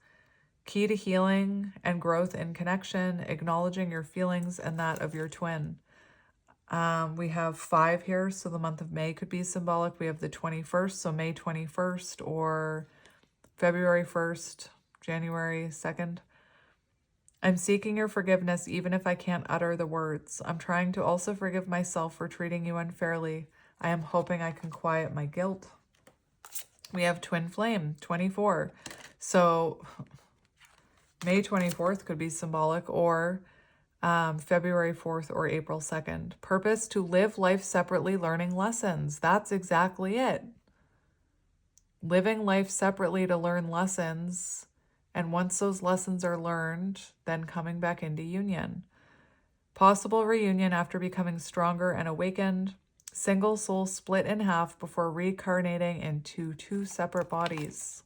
Key to healing and growth in connection, acknowledging your feelings and that of your twin. We have 5 here, so the month of May could be symbolic. We have the 21st, so May 21st or February 1st, January 2nd. I'm seeking your forgiveness even if I can't utter the words. I'm trying to also forgive myself for treating you unfairly. I am hoping I can quiet my guilt. We have twin flame, 24. So May 24th could be symbolic, or February 4th or April 2nd. Purpose: to live life separately, learning lessons. That's exactly it. Living life separately to learn lessons. And once those lessons are learned, then coming back into union. Possible reunion after becoming stronger and awakened. Single soul split in half before reincarnating into 2 separate bodies.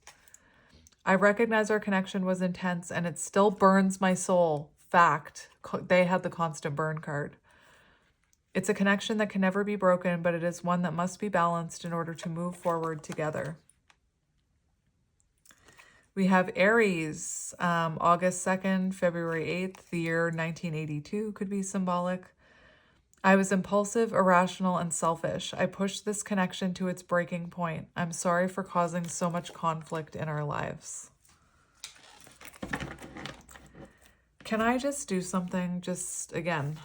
I recognize our connection was intense and it still burns my soul. Fact. They had the constant burn card. It's a connection that can never be broken, but it is one that must be balanced in order to move forward together. We have Aries, August 2nd, February 8th, the year 1982 could be symbolic. I was impulsive, irrational, and selfish. I pushed this connection to its breaking point. I'm sorry for causing so much conflict in our lives. Can I just do something? Just, again,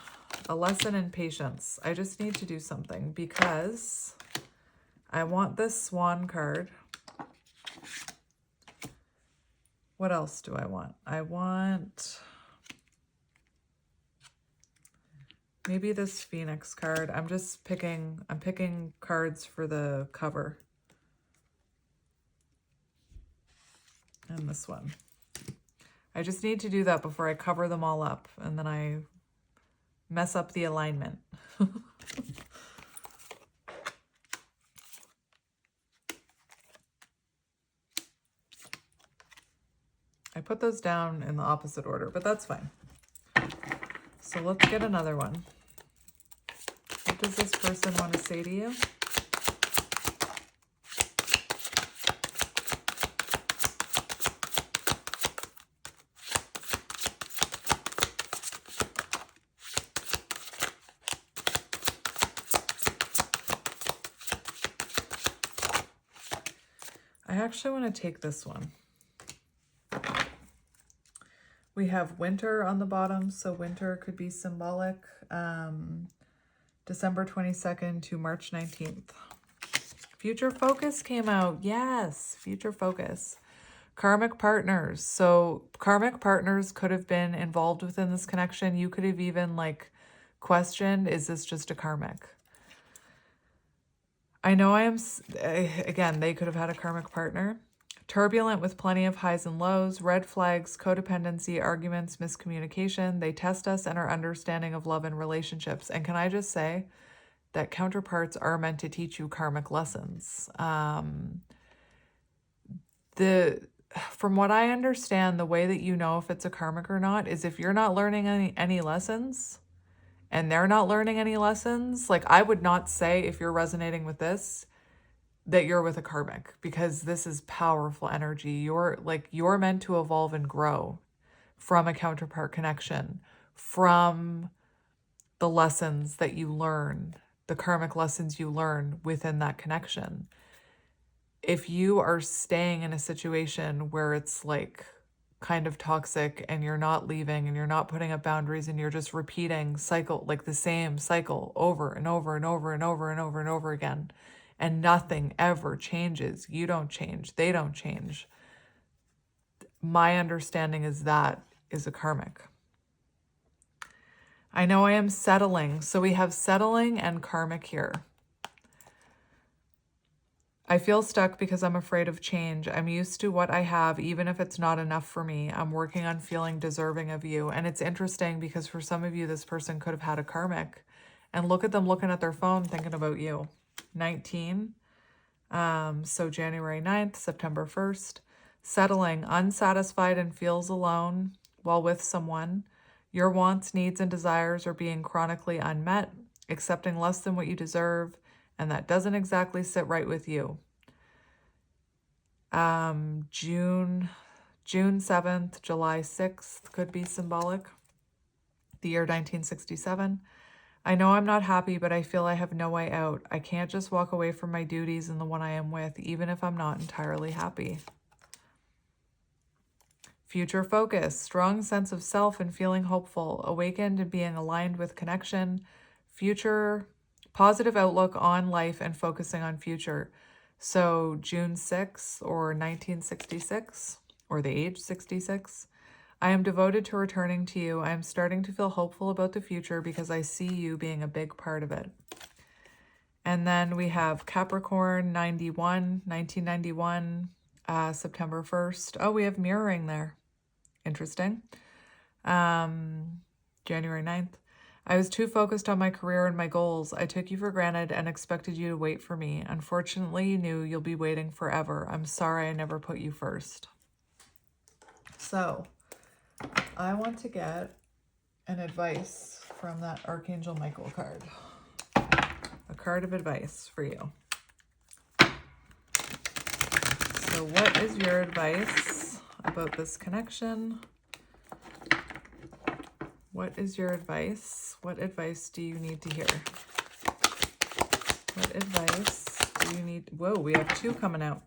a lesson in patience. I just need to do something because I want this swan card. What else do I want? I want maybe this Phoenix card. I'm picking cards for the cover. And this one. I just need to do that before I cover them all up and then I mess up the alignment. I put those down in the opposite order, but that's fine. So let's get another one. What does this person want to say to you? I actually want to take this one. We have winter on the bottom, so winter could be symbolic. December 22nd to March 19th. Future focus came out. Yes, future focus. Karmic partners. So karmic partners could have been involved within this connection. You could have even questioned, is this just a karmic? I know again, they could have had a karmic partner. Turbulent with plenty of highs and lows, red flags, codependency, arguments, miscommunication. They test us and our understanding of love and relationships. And can I just say that counterparts are meant to teach you karmic lessons. From what I understand, the way that you know if it's a karmic or not is if you're not learning any lessons and they're not learning any lessons. I would not say if you're resonating with this, that you're with a karmic, because this is powerful energy. You're meant to evolve and grow from a counterpart connection, from the lessons that you learn, the karmic lessons you learn within that connection. If you are staying in a situation where it's kind of toxic and you're not leaving and you're not putting up boundaries and you're just repeating the same cycle over and over and over and over and over and over again, and nothing ever changes. You don't change. They don't change. My understanding is that is a karmic. I know I am settling. So we have settling and karmic here. I feel stuck because I'm afraid of change. I'm used to what I have, even if it's not enough for me. I'm working on feeling deserving of you. And it's interesting because for some of you, this person could have had a karmic. And look at them looking at their phone, thinking about you. 19. So January 9th, September 1st. Settling, unsatisfied and feels alone while with someone. Your wants, needs, and desires are being chronically unmet, accepting less than what you deserve, and that doesn't exactly sit right with you. June June 7th, July 6th could be symbolic. The year 1967. I know I'm not happy, but I feel I have no way out. I can't just walk away from my duties and the one I am with, even if I'm not entirely happy. Future focus, strong sense of self and feeling hopeful, awakened and being aligned with connection, future, positive outlook on life and focusing on future. So June 6th or 1966, or the age 66. I am devoted to returning to you. I am starting to feel hopeful about the future because I see you being a big part of it. And then we have Capricorn 1991, September 1st. Oh, we have mirroring there. Interesting. January 9th. I was too focused on my career and my goals. I took you for granted and expected you to wait for me. Unfortunately, you knew you'll be waiting forever. I'm sorry I never put you first. So, I want to get an advice from that Archangel Michael card. A card of advice for you. So what is your advice about this connection? What is your advice? What advice do you need to hear? What advice do you need? Whoa, we have two coming out.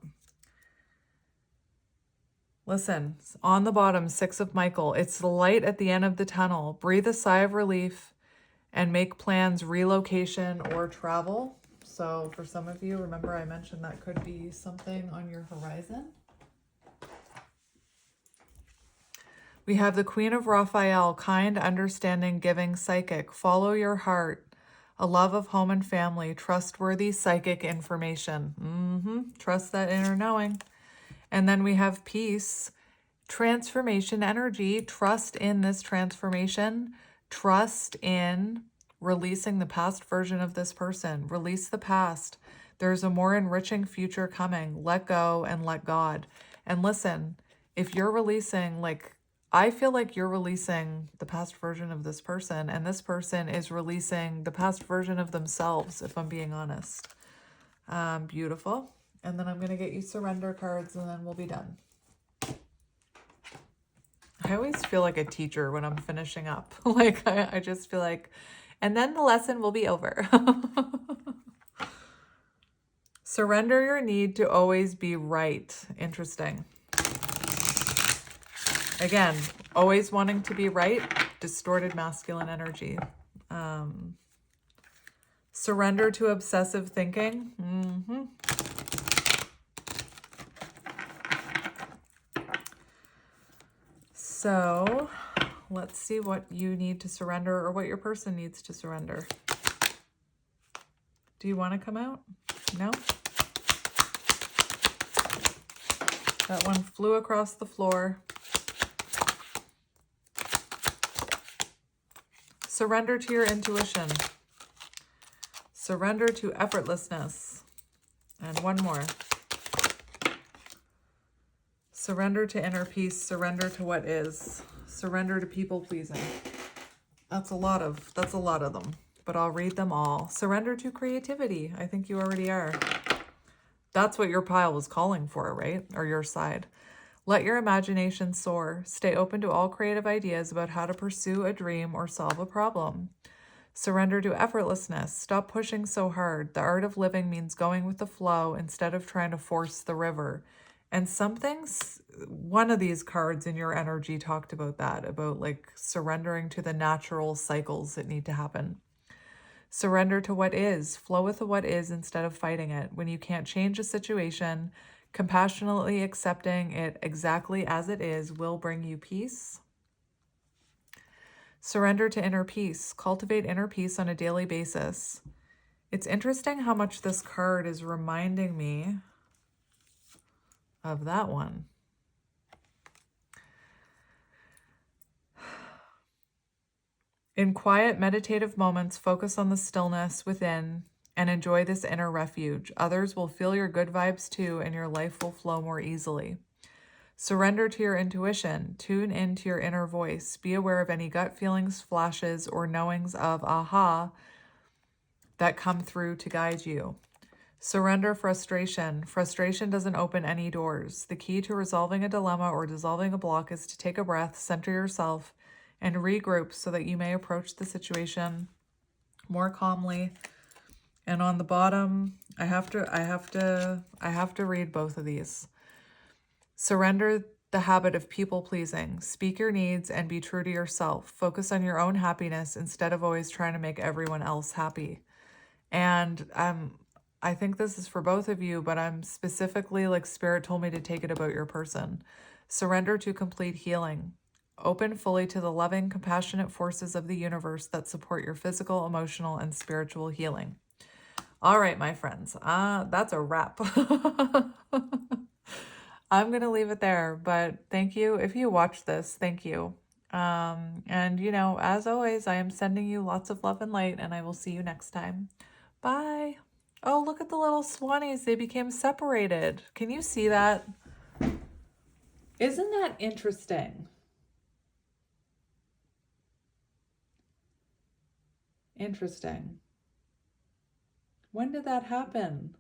Listen, on the bottom, 6 of Michael. It's the light at the end of the tunnel. Breathe a sigh of relief and make plans, relocation or travel. So for some of you, remember I mentioned that could be something on your horizon. We have the Queen of Raphael, kind, understanding, giving, psychic. Follow your heart, a love of home and family, trustworthy psychic information. Trust that inner knowing. And then we have peace, transformation energy, trust in this transformation, trust in releasing the past version of this person, release the past. There's a more enriching future coming. Let go and let God. And listen, if you're releasing, I feel like you're releasing the past version of this person, and this person is releasing the past version of themselves, if I'm being honest. Beautiful. And then I'm going to get you surrender cards, and then we'll be done. I always feel like a teacher when I'm finishing up. I just feel like, and then the lesson will be over. Surrender your need to always be right. Interesting. Again, always wanting to be right, distorted masculine energy. Surrender to obsessive thinking. So let's see what you need to surrender or what your person needs to surrender. Do you want to come out? No? That one flew across the floor. Surrender to your intuition. Surrender to effortlessness. And one more. Surrender to inner peace. Surrender to what is. Surrender to people pleasing. That's a lot of them, but I'll read them all. Surrender to creativity. I think you already are. That's what your pile was calling for, right? Or your side. Let your imagination soar. Stay open to all creative ideas about how to pursue a dream or solve a problem. Surrender to effortlessness. Stop pushing so hard. The art of living means going with the flow instead of trying to force the river. And one of these cards in your energy talked about that, about surrendering to the natural cycles that need to happen. Surrender to what is. Flow with the what is instead of fighting it. When you can't change a situation, compassionately accepting it exactly as it is will bring you peace. Surrender to inner peace. Cultivate inner peace on a daily basis. It's interesting how much this card is reminding me of that one. In quiet, meditative moments, focus on the stillness within and enjoy this inner refuge. Others will feel your good vibes too, and your life will flow more easily. Surrender to your intuition. Tune into your inner voice. Be aware of any gut feelings, flashes, or knowings of aha that come through to guide you. Surrender frustration. Frustration doesn't open any doors. The key to resolving a dilemma or dissolving a block is to take a breath, center yourself, and regroup so that you may approach the situation more calmly. And on the bottom, I have to read both of these. Surrender the habit of people pleasing. Speak your needs and be true to yourself. Focus on your own happiness instead of always trying to make everyone else happy. And I think this is for both of you, but I'm specifically, like, Spirit told me to take it about your person. Surrender to complete healing. Open fully to the loving, compassionate forces of the universe that support your physical, emotional, and spiritual healing. All right, my friends, that's a wrap. I'm going to leave it there, but thank you. If you watch this, thank you. And, you know, as always, I am sending you lots of love and light, and I will see you next time. Bye. Oh, look at the little swannies. They became separated. Can you see that? Isn't that interesting? Interesting. When did that happen?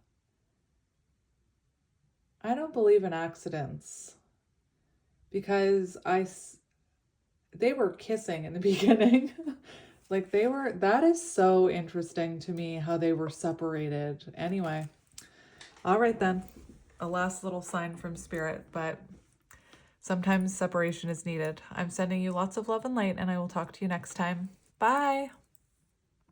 I don't believe in accidents because they were kissing in the beginning. Like that is so interesting to me how they were separated. Anyway, all right then, a last little sign from Spirit, but sometimes separation is needed. I'm sending you lots of love and light, and I will talk to you next time. Bye.